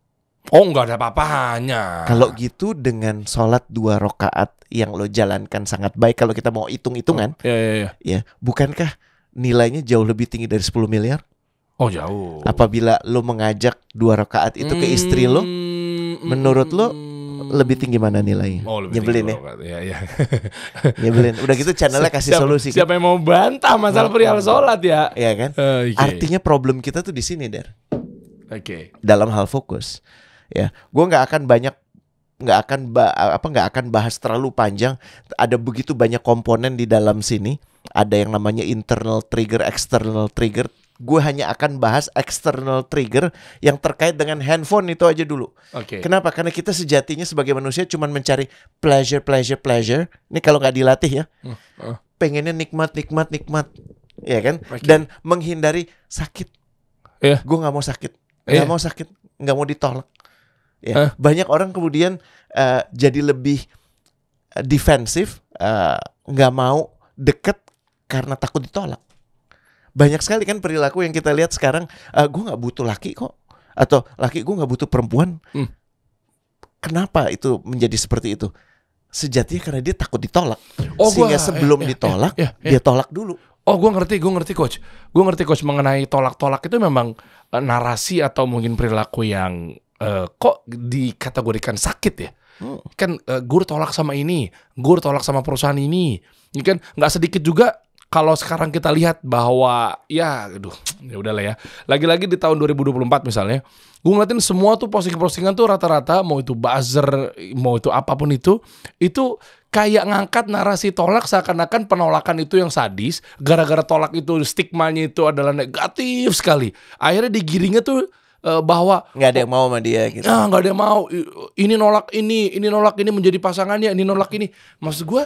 Oh, nggak ada apa-apanya. Kalau gitu dengan sholat 2 rakaat yang lo jalankan sangat baik, kalau kita mau hitung-hitungan, ya, bukankah nilainya jauh lebih tinggi dari 10 miliar? Oh, jauh. Apabila lo mengajak 2 rakaat itu ke istri lo, menurut lo lebih tinggi mana nilainya? Oh, lebih nyebelin tinggi ya. Nyebelin. Udah gitu channelnya kasih solusi. Siapa yang mau bantah masalah perihal sholat ya? Iya kan? Artinya problem kita tuh di sini, Der. Dalam hal fokus. Ya, gue nggak akan bahas terlalu panjang. Ada begitu banyak komponen di dalam sini. Ada yang namanya internal trigger, external trigger. Gue hanya akan bahas external trigger yang terkait dengan handphone itu aja dulu. Kenapa? Karena kita sejatinya sebagai manusia cuma mencari pleasure. Ini kalau nggak dilatih ya, pengennya nikmat, ya kan? Dan menghindari sakit. Gue nggak mau sakit, nggak mau ditolak. Ya, banyak orang kemudian jadi lebih defensif, nggak mau deket karena takut ditolak. Banyak sekali kan perilaku yang kita lihat sekarang. Gue nggak butuh laki kok, atau laki gue nggak butuh perempuan. Kenapa itu menjadi seperti itu? Sejatinya karena dia takut ditolak. Sehingga sebelum ditolak, dia tolak dulu. Oh, gue ngerti Coach. Gue ngerti Coach mengenai tolak-tolak itu memang narasi atau mungkin perilaku yang kok dikategorikan sakit ya? Kan gue tolak sama ini, gue tolak sama perusahaan ini. Ini kan nggak sedikit juga kalau sekarang kita lihat bahwa ya udahlah ya. Lagi-lagi di tahun 2024 misalnya, gue ngeliatin semua tuh postingan-postingan tuh rata-rata mau itu buzzer, mau itu apapun itu kayak ngangkat narasi tolak seakan-akan penolakan itu yang sadis. Gara-gara tolak itu stigmanya itu adalah negatif sekali. Akhirnya digiringnya tuh bahwa nggak ada yang mau sama dia gitu. Nggak ada yang mau. Ini nolak ini menjadi pasangannya, ini nolak ini. Maksud gue,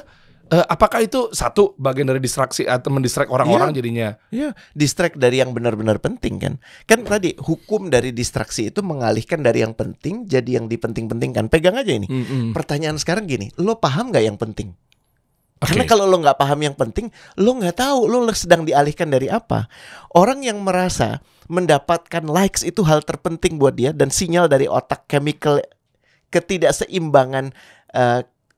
apakah itu satu bagian dari distraksi atau mendistract orang-orang jadinya? Iya, distract dari yang benar-benar penting kan. Kan tadi hukum dari distraksi itu mengalihkan dari yang penting jadi yang dipenting-pentingkan. Pegang aja ini. Pertanyaan sekarang gini, lo paham nggak yang penting? Karena kalau lo nggak paham yang penting, lo nggak tahu lo sedang dialihkan dari apa. Orang yang merasa mendapatkan likes itu hal terpenting buat dia dan sinyal dari otak chemical ketidakseimbangan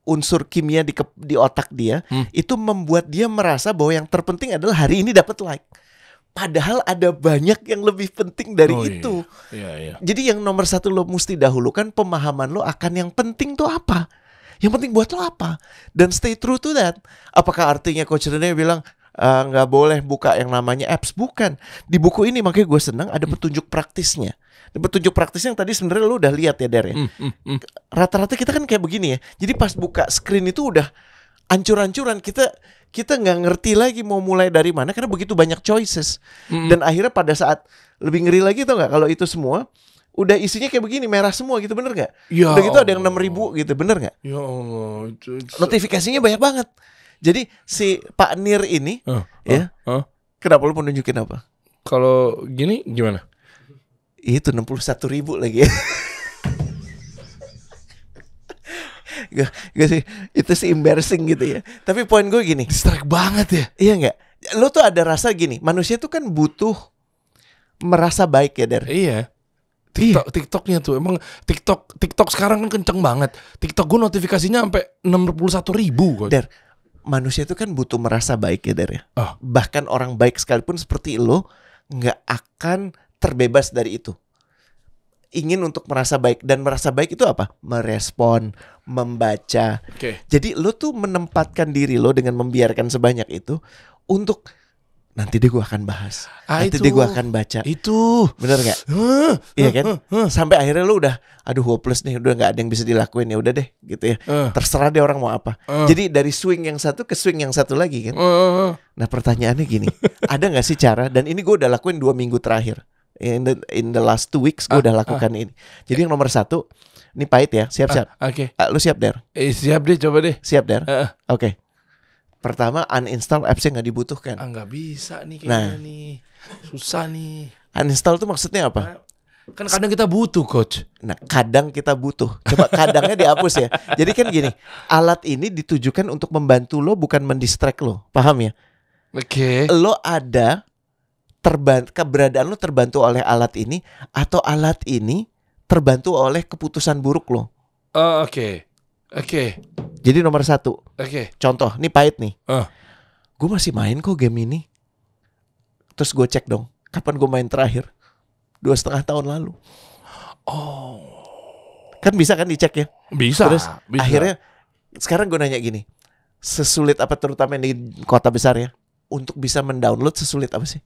unsur kimia di otak dia itu membuat dia merasa bahwa yang terpenting adalah hari ini dapat like. Padahal ada banyak yang lebih penting dari itu. Iya. Jadi yang nomor 1 lo mesti dahulukan pemahaman lo akan yang penting tuh apa. Yang penting buat lo apa? Dan stay true to that. Apakah artinya Coach Rene bilang nggak boleh buka yang namanya apps? Bukan. Di buku ini makanya gue senang ada petunjuk praktisnya. Petunjuk praktisnya yang tadi sebenarnya lo udah lihat ya Der ya. Rata-rata kita kan kayak begini ya. Jadi pas buka screen itu udah ancur-ancuran kita nggak ngerti lagi mau mulai dari mana karena begitu banyak choices. Dan akhirnya pada saat lebih ngeri lagi tau nggak, kalau itu semua udah isinya kayak begini merah semua gitu, bener nggak? Ya Udah gitu ada yang 6.000 gitu, bener nggak? Ya Allah, Notifikasinya banyak banget. Jadi si Pak Nir ini kenapa lu mau nunjukin apa? Kalau gini gimana? Itu 61.000 lagi. Gak sih, itu sih embarrassing gitu ya. Tapi poin gue gini, Distract banget ya. iya nggak? Lo tuh ada rasa gini, manusia tuh kan butuh merasa baik ya, Der. Iya. TikToknya tuh emang TikTok sekarang kan kenceng banget. TikTok gue notifikasinya sampai 61.000 kok. Der, manusia itu kan butuh merasa baik ya, Der ya. Bahkan orang baik sekalipun seperti lo nggak akan terbebas dari itu. Ingin untuk merasa baik, dan merasa baik itu apa? Merespon, membaca. Jadi lo tuh menempatkan diri lo dengan membiarkan sebanyak itu untuk nanti deh gue akan bahas, nanti deh gue akan baca. Itu bener nggak? Iya kan? Sampai akhirnya lo udah, aduh hopeless nih, udah nggak ada yang bisa dilakuin, ya udah deh gitu ya. Terserah deh orang mau apa. Jadi dari swing yang satu ke swing yang satu lagi kan. Nah pertanyaannya gini, ada nggak sih cara? Dan ini gue udah lakuin 2 minggu terakhir. In the last 2 weeks gue udah lakukan ini. Jadi yang nomor 1, ini pahit ya, siap-siap. Oke. Lu siap, Der? Siap deh, coba deh. Siap, Der? Oke. Pertama, uninstall apps yang gak dibutuhkan. Nggak bisa nih kayaknya nih. Susah nih. Uninstall tuh maksudnya apa? Kan kadang kita butuh, Coach. Nah, kadang kita butuh. Coba kadangnya dihapus ya. Jadi kan gini, alat ini ditujukan untuk membantu lo, bukan mendistract lo. Paham ya? Oke. Lo ada keberadaan lo terbantu oleh alat ini, atau alat ini terbantu oleh keputusan buruk lo. Oke. Jadi nomor 1. Oke. Contoh, nih pahit nih. Gue masih main kok game ini. Terus gue cek dong, kapan gue main terakhir? 2,5 tahun lalu. Kan bisa kan dicek ya? Bisa. Terus bisa. akhirnya sekarang gue nanya gini, sesulit apa terutama di kota besar ya, untuk bisa mendownload sesulit apa sih?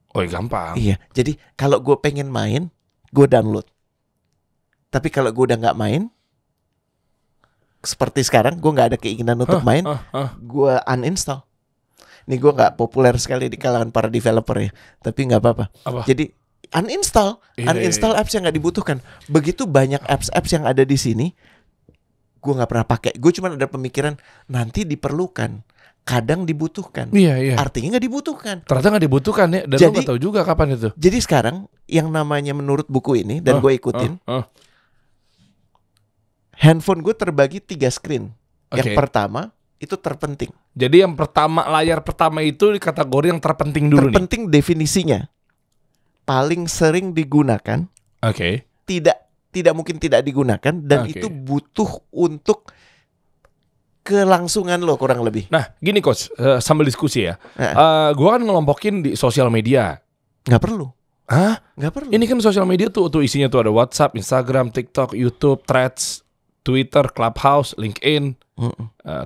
Gampang. Iya. Jadi kalau gue pengen main, gue download. Tapi kalau gue udah nggak main, seperti sekarang gue nggak ada keinginan untuk main, gue uninstall. Ini gue nggak populer sekali di kalangan para developer ya, tapi nggak apa-apa. Jadi uninstall apps yang nggak dibutuhkan. Begitu banyak apps yang ada di sini, gue nggak pernah pakai. Gue cuma ada pemikiran nanti diperlukan, kadang dibutuhkan. Iya. Artinya nggak dibutuhkan. Ternyata nggak dibutuhkan ya. Dan lo nggak tahu juga kapan itu. Jadi sekarang yang namanya menurut buku ini, dan gue ikutin, handphone gue terbagi 3 screen. Yang pertama itu terpenting. Jadi yang pertama, layar pertama itu di kategori yang terpenting dulu. Terpenting definisinya paling sering digunakan. Tidak mungkin tidak digunakan, dan itu butuh untuk kelangsungan lo kurang lebih. Nah gini Coach, sambil diskusi ya. Gue kan ngelompokin di sosial media. Nggak perlu. Nggak perlu. Ini kan sosial media tuh isinya tuh ada WhatsApp, Instagram, TikTok, YouTube, Threads, Twitter, Clubhouse, LinkedIn,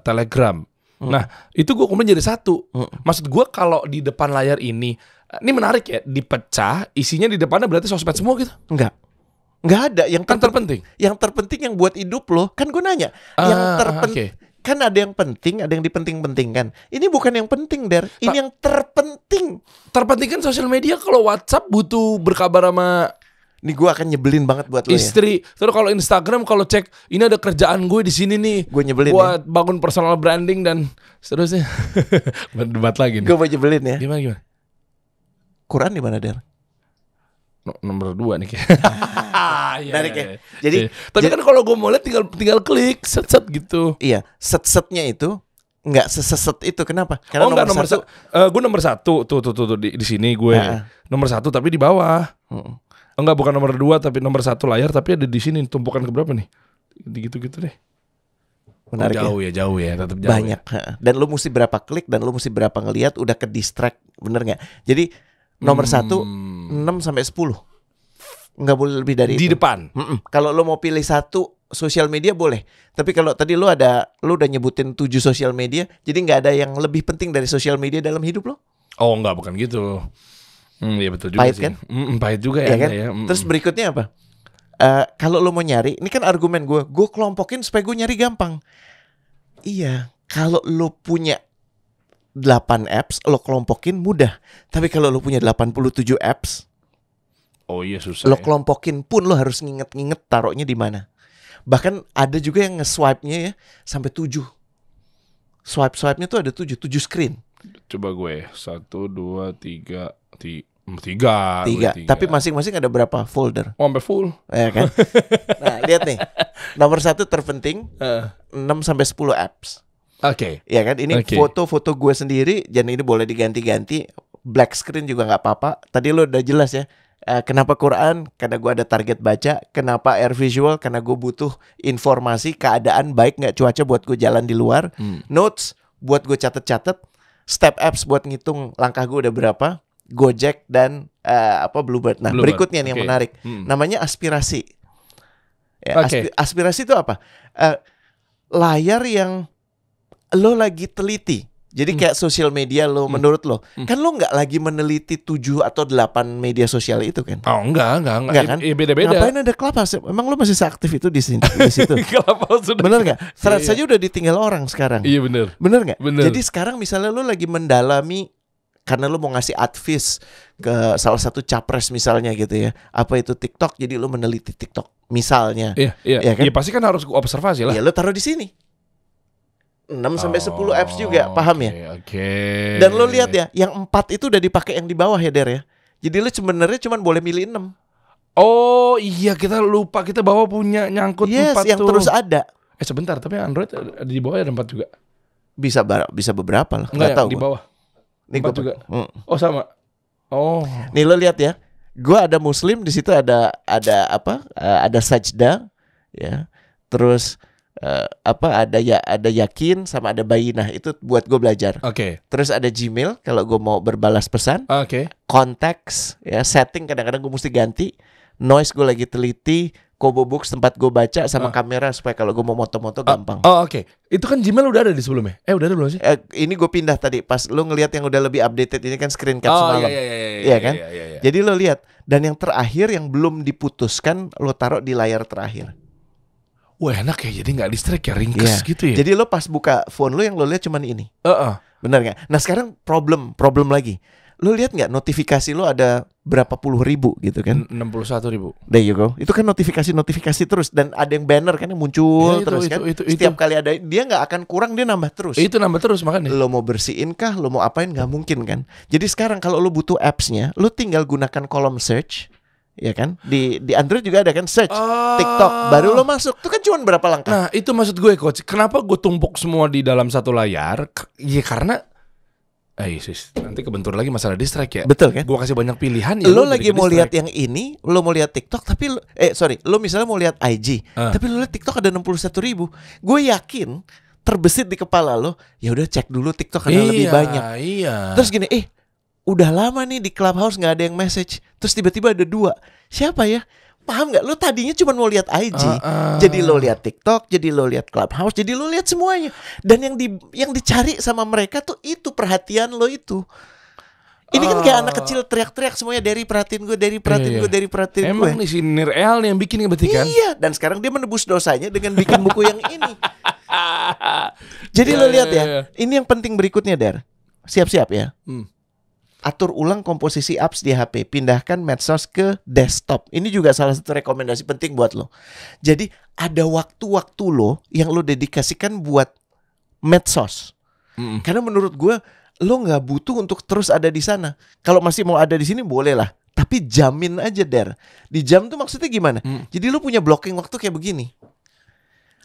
Telegram. Nah itu gue kemudian jadi satu. Maksud gue kalau di depan layar ini menarik ya, dipecah, isinya di depannya berarti sosmed semua gitu? Nggak ada. Yang terpenting. Yang terpenting yang buat hidup lo. Kan gue nanya, yang terpenting. Kan ada yang penting, ada yang dipenting-pentingkan. Ini bukan yang penting, Der. Ini yang terpenting. Terpenting kan sosial media. Kalau WhatsApp butuh berkabar sama Ini gue akan nyebelin banget buat lo istri. ya. Terus kalau Instagram, kalau cek ini ada kerjaan gue di sini nih. Gue nyebelin buat bangun personal branding dan seterusnya. Berdebat lagi nih. Gue mau nyebelin ya. Gimana? Quran di mana, Der? Nomor 2 nih kayak. Menarik ya. Jadi tapi kan kalau gue mau lihat tinggal klik set gitu. Iya, set-setnya itu nggak seseset itu. Kenapa? Karena nomor 1. Gue nomor 1 tuh di sini gue. Nomor 1 tapi di bawah. Enggak, bukan nomor 2 tapi nomor 1 layar, tapi ada di sini tumpukan ke berapa nih? Gitu deh. Menarik jauh ya, tetap jauh. Banyak. Ya. Dan lu mesti berapa klik, dan lu mesti berapa ngelihat, udah ke distract, bener nggak? Jadi nomor 1 6 sampai 10. Nggak boleh lebih dari di itu. Depan. Kalau lu mau pilih 1 sosial media boleh. Tapi kalau tadi lu udah nyebutin 7 sosial media, jadi nggak ada yang lebih penting dari sosial media dalam hidup lo? Oh enggak, bukan gitu. Iya betul juga pahit sih. Kan? Pahit juga ya. Kan? Ya. Terus berikutnya apa? Kalau lo mau nyari, ini kan argumen gue kelompokin supaya gue nyari gampang. Iya, Kalau lo punya 8 apps, lo kelompokin mudah. Tapi kalau lo punya 87 apps, Oh iya susah. lo kelompokin pun lo harus nginget-nginget taruhnya di mana. Bahkan ada juga yang nge-swipe-nya ya sampai 7. Swipe-nya tuh ada 7 screen. Coba gue 1, 2, 3, 3. Tapi masing-masing ada berapa folder? Oh, sampai full. Ya kan? Nah, lihat nih. Nomor 1 terpenting 6 sampai 10 apps. Oke. Ya kan? Ini Oke. foto-foto gue sendiri, dan ini boleh diganti-ganti. Black screen juga nggak apa-apa. Tadi lo udah jelas ya. Kenapa Quran? Karena gue ada target baca. Kenapa Air Visual? Karena gue butuh informasi keadaan baik nggak cuaca buat gue jalan di luar. Notes buat gue catet-catet. Step apps buat ngitung langkah gue udah berapa. Gojek dan Bluebird. Nah, Bluebird. berikutnya nih yang Oke. menarik. Namanya aspirasi. Ya, Oke. aspirasi itu apa? Layar yang lo lagi teliti. Jadi kayak sosial media lo, menurut lo, kan lo nggak lagi meneliti 7 atau 8 media sosial itu kan? Oh enggak Enggak kan? Iya, beda-beda. Ngapain ada Clubhouse? Emang lo masih seaktif itu di situ? Clubhouse sudah. Bener nggak? Threads Iya. saja udah ditinggal orang sekarang. Iya bener. Bener nggak? Bener. Jadi sekarang misalnya lo lagi mendalami karena lo mau ngasih advice ke salah satu capres misalnya gitu ya. Apa itu TikTok? Jadi lo meneliti TikTok misalnya. Iya. Iya kan? Iya pasti kan harus observasi lah. Ya lo taruh di sini. 6 sampai 10 apps juga, paham ya? Oke. Dan lo lihat ya, yang 4 itu udah dipakai yang di bawah ya, Der ya. Jadi lo sebenarnya cuma boleh milih 6. Oh iya, kita lupa kita bawa punya nyangkut 4 yang tuh. terus ada. Sebentar, tapi Android ada di bawah ada 4 juga. Bisa beberapa lah. Enggak, tahu di gua. bawah. Nih 4 gua juga. Mm. Oh sama. Oh. Nih lo lihat ya. Gua ada Muslim, di situ ada ada sajda ya. Terus ada yakin sama ada bayinah, itu buat gue belajar. Oke. Terus ada Gmail kalau gue mau berbalas pesan. Oke. Konteks ya, setting kadang-kadang gue mesti ganti. Noise gue lagi teliti. Kobo Books tempat gue baca sama kamera supaya kalau gue mau moto-moto gampang. Oh oke. Itu kan Gmail udah ada di sebelumnya. Udah ada belum sih? Ini gue pindah tadi pas lo ngelihat yang udah lebih updated, ini kan screen cap semalam. Iya kan? Jadi lo lihat, dan yang terakhir yang belum diputuskan lo taruh di layar terakhir. Wah enak ya, jadi nggak distract ya, ringkes Iya. gitu ya. Jadi lo pas buka phone lo yang lo lihat cuman ini. Benar nggak? Nah sekarang problem lagi. Lo lihat nggak notifikasi lo ada berapa puluh ribu gitu kan? 61.000. There you go. Itu kan notifikasi terus, dan ada yang banner kan yang muncul Ya, itu, terus itu, kan. itu. Setiap kali ada, dia nggak akan kurang, dia nambah terus. Itu nambah terus makanya. Lo mau bersihin kah? Lo mau apain? Nggak mungkin kan? Jadi sekarang kalau lo butuh appsnya, lo tinggal gunakan kolom search, ya kan? Di Android juga ada kan search TikTok. Baru lo masuk. Itu kan cuma berapa langkah? Nah itu maksud gue coach. Kenapa gue tumpuk semua di dalam satu layar? Ya karena nanti kebentur lagi masalah distract ya. Betul kan? Gue kasih banyak pilihan ya. Lo jadi lagi mau ke-distract. lihat yang ini, lo mau lihat TikTok, tapi lo misalnya mau lihat IG, tapi lo lihat TikTok ada 61.000. Gue yakin terbesit di kepala lo, ya udah cek dulu TikTok karena lebih banyak. Iya. Terus gini, udah lama nih di Clubhouse nggak ada yang message, terus tiba-tiba ada 2. Siapa ya? Paham nggak? Lo tadinya cuma mau lihat IG, jadi lo lihat TikTok, jadi lo lihat Clubhouse, jadi lo lihat semuanya. Dan yang dicari sama mereka tuh itu perhatian lo itu. Ini kan kayak anak kecil teriak-teriak semuanya, dari perhatiin gue, dari perhatiin gue, dari perhatiin gue. Emang nih si Nirel nih yang bikin berarti kan? Iya, dan sekarang dia menebus dosanya dengan bikin buku yang ini. Jadi lo lihat ya, ini yang penting berikutnya, Der. Siap-siap ya. Atur ulang komposisi apps di HP, pindahkan medsos ke desktop. Ini juga salah satu rekomendasi penting buat lo. Jadi ada waktu-waktu lo yang lo dedikasikan buat medsos. Karena menurut gue lo nggak butuh untuk terus ada di sana. Kalau masih mau ada di sini boleh lah, tapi jamin aja, Der. Di jam tuh maksudnya gimana? Jadi lo punya blocking waktu kayak begini.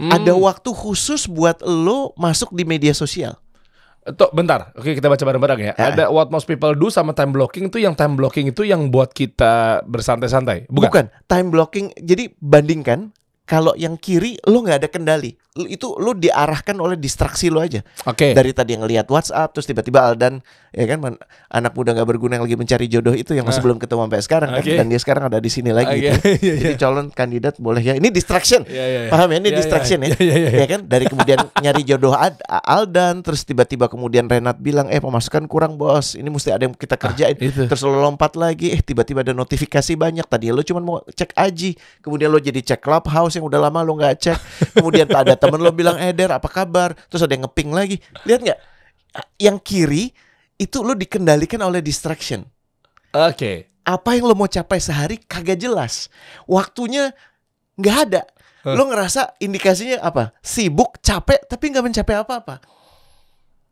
Ada waktu khusus buat lo masuk di media sosial. Tuh, bentar. Oke, kita baca bareng-bareng ya. Ada what most people do sama time blocking itu, yang time blocking itu yang buat kita bersantai-santai. Bukan. Time blocking. Jadi bandingkan, kalau yang kiri lo nggak ada kendali, itu lo diarahkan oleh distraksi lo aja. Oke. Dari tadi yang ngelihat WhatsApp, terus tiba-tiba Aldan, ya kan, anak muda nggak berguna yang lagi mencari jodoh itu yang masih belum ketemu sampai sekarang kan, dan dia sekarang ada di sini lagi. Jadi calon kandidat boleh ya. Ini distraction, paham ya? Ini distraction ya. Ya kan, dari kemudian nyari jodoh Aldan, terus tiba-tiba kemudian Renat bilang, pemasukan kurang bos, ini mesti ada yang kita kerjain. Terus lo lompat lagi, tiba-tiba ada notifikasi banyak. Tadi lo cuma mau cek IG, kemudian lo jadi cek Clubhouse yang udah lama lo nggak cek, kemudian ada Temen lo bilang Der apa kabar, terus ada yang ngeping lagi. Lihat nggak? Yang kiri itu lo dikendalikan oleh distraction. Oke. Apa yang lo mau capai sehari kagak jelas. Waktunya nggak ada. Lo ngerasa indikasinya apa? Sibuk, capek, tapi nggak mencapai apa-apa.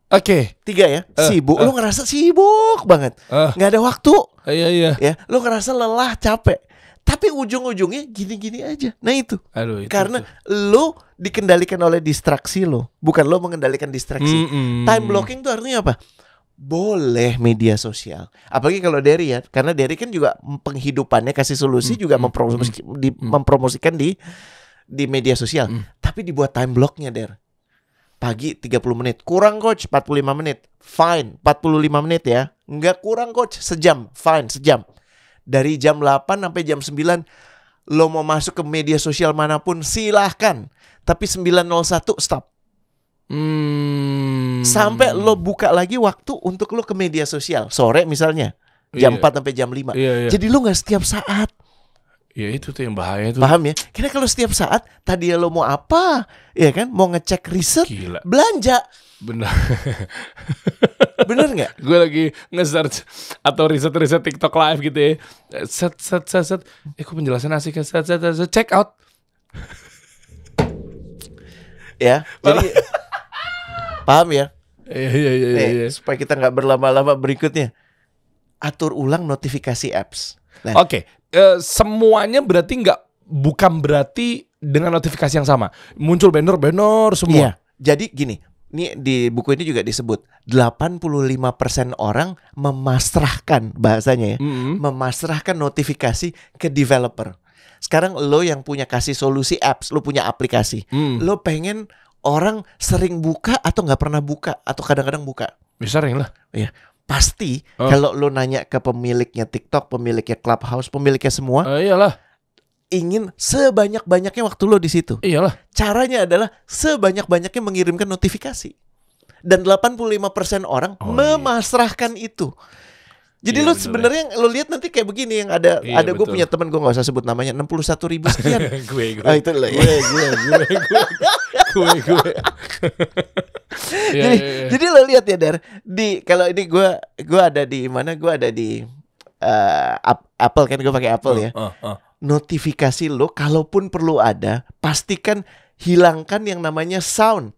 Oke. 3 ya. Sibuk, lo ngerasa sibuk banget. Nggak ada waktu. Iya. Ya, lo ngerasa lelah, capek. Tapi ujung-ujungnya gini-gini aja. Nah itu. Aduh, Karena lo dikendalikan oleh distraksi lo, bukan lo mengendalikan distraksi. Time blocking itu artinya apa? Boleh media sosial. Apalagi kalau Derry ya, karena Derry kan juga penghidupannya kasih solusi juga mempromosikan di media sosial. Tapi dibuat time blocknya pagi 30 menit. Kurang coach 45 menit. Fine 45 menit ya. Enggak kurang coach sejam. Fine sejam. Dari jam 8 sampai jam 9 lo mau masuk ke media sosial manapun silahkan. Tapi 9:01 stop. Sampai lo buka lagi waktu untuk lo ke media sosial. Sore misalnya jam 4 sampai jam 5. Jadi lo gak setiap saat. Ya itu tuh yang bahaya tuh. Paham ya? Karena kalau setiap saat tadi lo mau apa, ya kan? Mau ngecek riset, belanja. Bener. Bener nggak? Gue lagi nge-search atau riset TikTok live gitu ya. Set. Kok penjelasan asik kan? Set. Check out. Ya, jadi paham ya? Iya. Supaya kita nggak berlama-lama berikutnya. Atur ulang notifikasi apps. Nah. Oke. Semuanya berarti bukan berarti dengan notifikasi yang sama. Muncul banner semua. Iya. Jadi gini, ini di buku ini juga disebut 85% orang memasrahkan bahasanya ya. Memasrahkan notifikasi ke developer. Sekarang lo yang punya kasih solusi apps, lo punya aplikasi. Lo pengen orang sering buka atau nggak pernah buka atau kadang-kadang buka? Bisa sering lah. Iya. Pasti kalau lo nanya ke pemiliknya TikTok, pemiliknya Clubhouse, pemiliknya semua, iyalah, ingin sebanyak-banyaknya waktu lo di situ. Iyalah. Caranya adalah sebanyak-banyaknya mengirimkan notifikasi. Dan 85% orang memasrahkan itu. Jadi lo sebenarnya lo lihat nanti kayak begini yang ada gue punya teman, gue nggak usah sebut namanya, 61.000 sekian. gue. Itu loh. Gue. Jadi lo lihat ya kalau ini gue ada di mana? Gue ada di Apple kan, gue pakai Apple ya. Notifikasi lo kalaupun perlu ada, pastikan hilangkan yang namanya sound.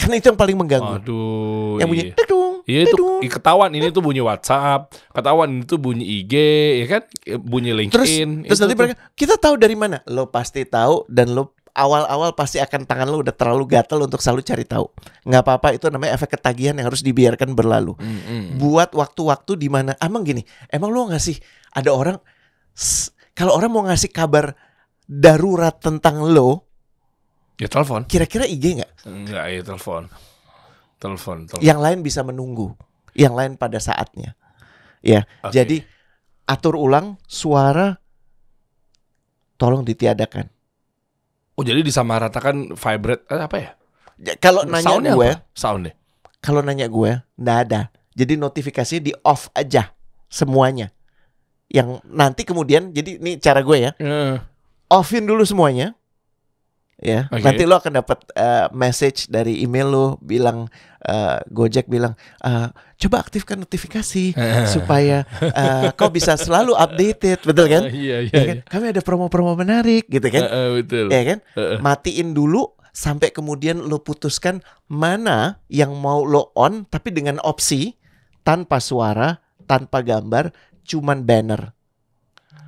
Karena itu yang paling mengganggu. Aduh. Yang bunyi dedung. Iya itu ketahuan ini tuh bunyi WhatsApp, ketahuan ini tuh bunyi IG, ya kan? Bunyi LinkedIn. Terus nanti mereka, kita tahu dari mana? Lo pasti tahu dan lo awal-awal pasti akan tangan lo udah terlalu gatal untuk selalu cari tahu. Nggak apa-apa, itu namanya efek ketagihan yang harus dibiarkan berlalu. Buat waktu-waktu di mana emang gini, emang lo ngasih ada orang kalau orang mau ngasih kabar darurat tentang lo, ya telepon. Kira-kira IG nggak? Enggak, ya telepon. Yang lain bisa menunggu, yang lain pada saatnya. Ya, jadi atur ulang suara, tolong ditiadakan. Oh, jadi disamaratakan vibrate apa ya? Kalau nanya gue, soundnya. Kalau nanya gue, nggak ada. Jadi notifikasinya di off aja semuanya. Yang nanti kemudian, jadi ini cara gue ya, offin dulu semuanya. Ya, nanti lo akan dapat message dari email lo bilang Gojek bilang coba aktifkan notifikasi supaya kau bisa selalu updated, betul kan? Iya. Kan? Kami ada promo-promo menarik gitu kan? Betul. Ya kan? Matiin dulu sampai kemudian lo putuskan mana yang mau lo on, tapi dengan opsi tanpa suara, tanpa gambar, cuman banner.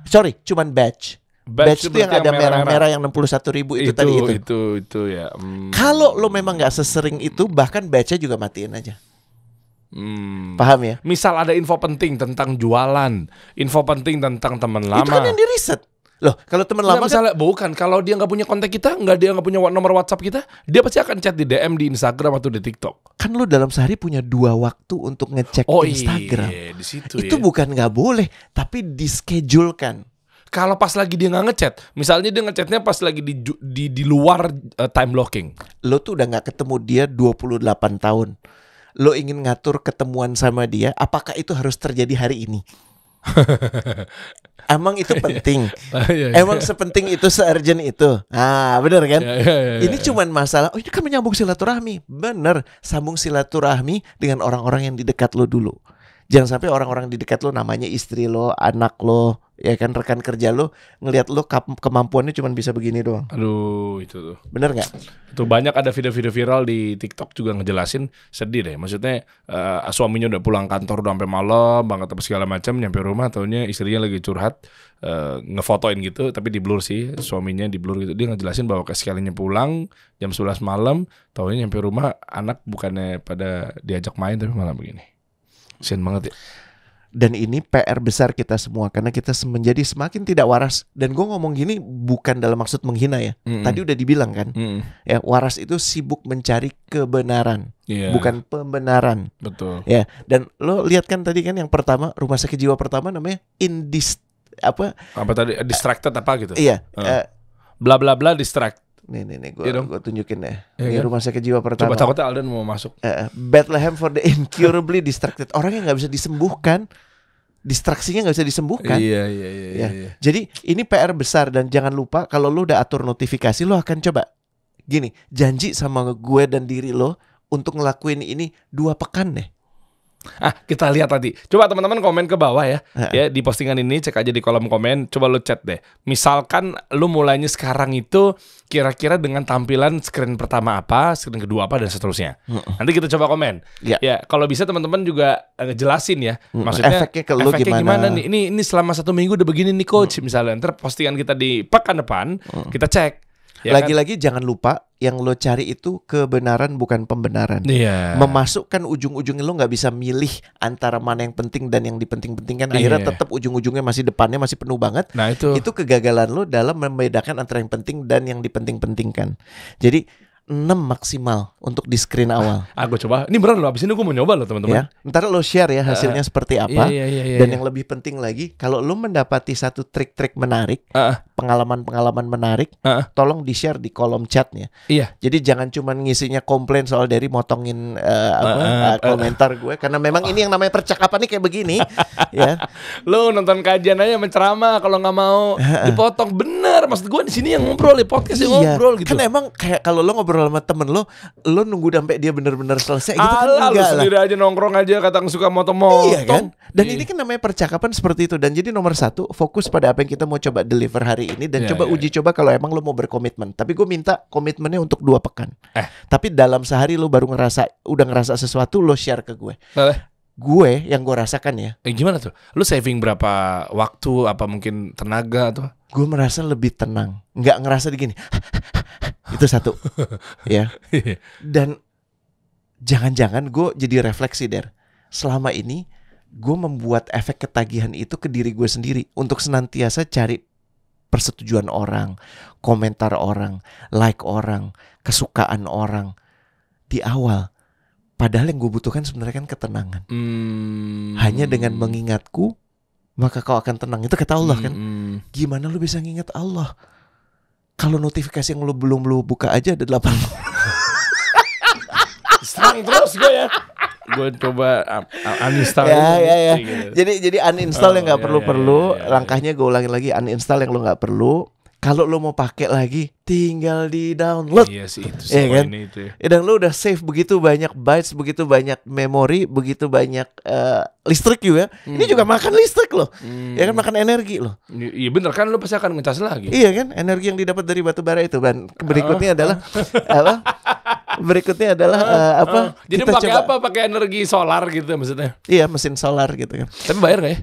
Cuman badge. Badge itu yang ada merah-merah yang 61.000 itu tadi itu. Itu ya. Kalau lo memang nggak sesering itu, bahkan badge-nya juga matiin aja. Paham ya? Misal ada info penting tentang jualan, info penting tentang teman lama. Itu kan yang di riset. Loh, kalau teman lama misalnya bukan, kalau dia nggak punya kontak kita, dia nggak punya nomor WhatsApp kita, dia pasti akan chat di DM di Instagram atau di TikTok. Kan lo dalam sehari punya 2 waktu untuk ngecek Instagram. Iya, di situ itu bukan nggak boleh, tapi dischedule-kan. Kalau pas lagi dia nggak ngechat, misalnya dia ngechatnya pas lagi di luar time blocking. Lo tuh udah nggak ketemu dia 28 tahun. Lo ingin ngatur ketemuan sama dia, apakah itu harus terjadi hari ini? Emang itu penting. Iya. Emang sepenting itu, se-urgent itu. Ah, bener kan? Iya. Ini cuman masalah, ini kan menyambung silaturahmi. Bener, sambung silaturahmi dengan orang-orang yang di dekat lo dulu. Jangan sampai orang-orang di dekat lo, namanya istri lo, anak lo, ya kan, rekan kerja lo, ngelihat lo kemampuannya cuma bisa begini doang. Aduh, itu tuh. Bener nggak? Tuh banyak ada video-video viral di TikTok juga ngejelasin, sedih deh. Maksudnya suaminya udah pulang kantor udah sampai malam banget apa segala macam, nyampe rumah taunya istrinya lagi curhat, ngefotoin gitu, tapi di blur sih, suaminya di blur gitu. Dia ngejelasin bahwa sekalinya pulang jam 11 malam, taunya nyampe rumah anak bukannya pada diajak main tapi malah begini. Kasian banget ya. Dan ini PR besar kita semua, karena kita menjadi semakin tidak waras. Dan gue ngomong gini bukan dalam maksud menghina ya. Tadi udah dibilang kan, ya, waras itu sibuk mencari kebenaran, bukan pembenaran. Betul. Ya, dan lo lihat kan tadi kan yang pertama, rumah sakit jiwa pertama namanya Apa tadi, distracted apa gitu? Iya. Bla bla bla distract. Nih Iya gue tunjukin deh. Iya Ini kan? rumah sakit jiwa pertama. Coba takutnya Alden mau masuk. Bethlehem for the incurably distracted. Orang yang nggak bisa disembuhkan, distraksinya nggak bisa disembuhkan. Iya. Ya. Jadi ini PR besar, dan jangan lupa kalau lo udah atur notifikasi, lo akan coba gini, janji sama gue dan diri lo untuk ngelakuin ini 2 pekan deh. Kita lihat tadi. Coba teman-teman komen ke bawah ya. Ya, di postingan ini cek aja di kolom komen. Coba lu chat deh. Misalkan lu mulainya sekarang itu kira-kira dengan tampilan screen pertama apa, screen kedua apa, dan seterusnya. Nanti kita coba komen. Ya, kalau bisa teman-teman juga ngejelasin ya. Maksudnya efeknya ke lu gimana nih? Ini selama 1 minggu udah begini nih coach. Misalnya ntar postingan kita di pekan depan kita cek. Ya lagi-lagi kan? Jangan lupa yang lo cari itu kebenaran bukan pembenaran. Iya. Memasukkan ujung-ujungnya, lo nggak bisa milih antara mana yang penting dan yang dipenting-pentingkan. Akhirnya tetap ujung-ujungnya masih, depannya masih penuh banget. Nah itu kegagalan lo dalam membedakan antara yang penting dan yang dipenting-pentingkan. Jadi 6 maksimal untuk di screen awal. Gue coba. Ini beneran loh, abis ini gue mau nyoba loh teman-teman. Ya, ntar lo share ya hasilnya seperti apa. Iya, Dan yang lebih penting lagi, kalau lo mendapati satu trik-trik menarik, pengalaman-pengalaman menarik, tolong di-share di kolom chatnya. Iya. Jadi jangan cuma ngisinya komplain soal dari motongin komentar gue, karena memang ini yang namanya percakapan nih kayak begini. Ya. Lo nonton kajian aja menceramah, kalau nggak mau dipotong. Bener, maksud gue di sini yang ngobrol, di podcast yang ngobrol gitu. Kan emang kayak kalau lo ngobrol sama temen lo nunggu sampai dia benar-benar selesai gitu kan lo enggak lah. sendiri aja nongkrong aja kadang suka motong-motong. Iya kan? Dan ini kan namanya percakapan seperti itu. Dan jadi nomor 1, fokus pada apa yang kita mau coba deliver hari ini. Dan uji coba kalau emang lo mau berkomitmen. Tapi gue minta komitmennya untuk 2 pekan. Tapi dalam sehari lo baru udah ngerasa sesuatu, lo share ke gue. Gue yang gue rasakan ya. Gimana tuh? Lo saving berapa waktu? Apa mungkin tenaga atau? Gue merasa lebih tenang. Nggak ngerasa begini. Itu 1. Ya. Dan jangan-jangan gue jadi refleksi selama ini gue membuat efek ketagihan itu ke diri gue sendiri untuk senantiasa cari persetujuan orang, komentar orang, like orang, kesukaan orang di awal. Padahal yang gue butuhkan sebenarnya kan ketenangan. Hanya dengan mengingatku maka kau akan tenang. Itu kata Allah kan. Gimana lu bisa ngingat Allah kalau notifikasi yang lu belum buka aja ada 8. Serang terus gue ya. Gue coba uninstall. Ya. Jadi uninstall yang nggak perlu. Langkahnya gue ulangin lagi, uninstall yang lu nggak perlu. Kalau lo mau pakai lagi, tinggal di download. Iya sih, itu ya kan? Itu ya. Dan lo udah save begitu banyak bytes, begitu banyak memori, begitu banyak listrik juga. Ini juga makan listrik loh. Ya kan, makan energi loh. Iya bener kan, lo pasti akan ngecas lagi. Iya kan, energi yang didapat dari batu bara itu. Dan berikutnya adalah apa? Berikutnya adalah jadi pakai apa? Pakai energi solar gitu maksudnya? Iya, mesin solar gitu kan. Tapi bayar nggak ya?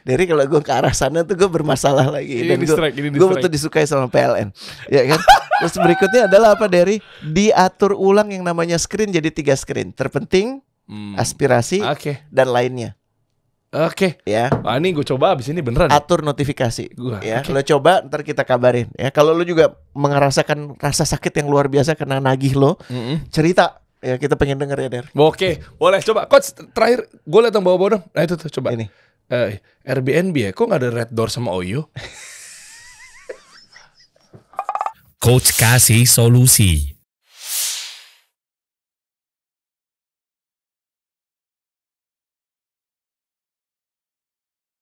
Dari kalau gue ke arah sana tuh gue bermasalah lagi. Dan gue betul disukai sama PLN. Ya kan. Terus berikutnya adalah apa, Dari? Diatur ulang yang namanya screen jadi 3 screen. Terpenting, aspirasi, dan lainnya. Oke. Ya. Ini gue coba abis ini beneran. Atur notifikasi. Ya. Lo coba, ntar kita kabarin. Ya. Kalau lo juga merasakan rasa sakit yang luar biasa karena nagih lo, cerita. Ya, kita pengen denger ya, Der. Oke, boleh coba. Coach, terakhir gue liat yang bawa-bawa dong. Nah itu tuh, coba. Ini. Airbnb ya, kok gak ada Red Door sama Oyo? Coach kasih solusi.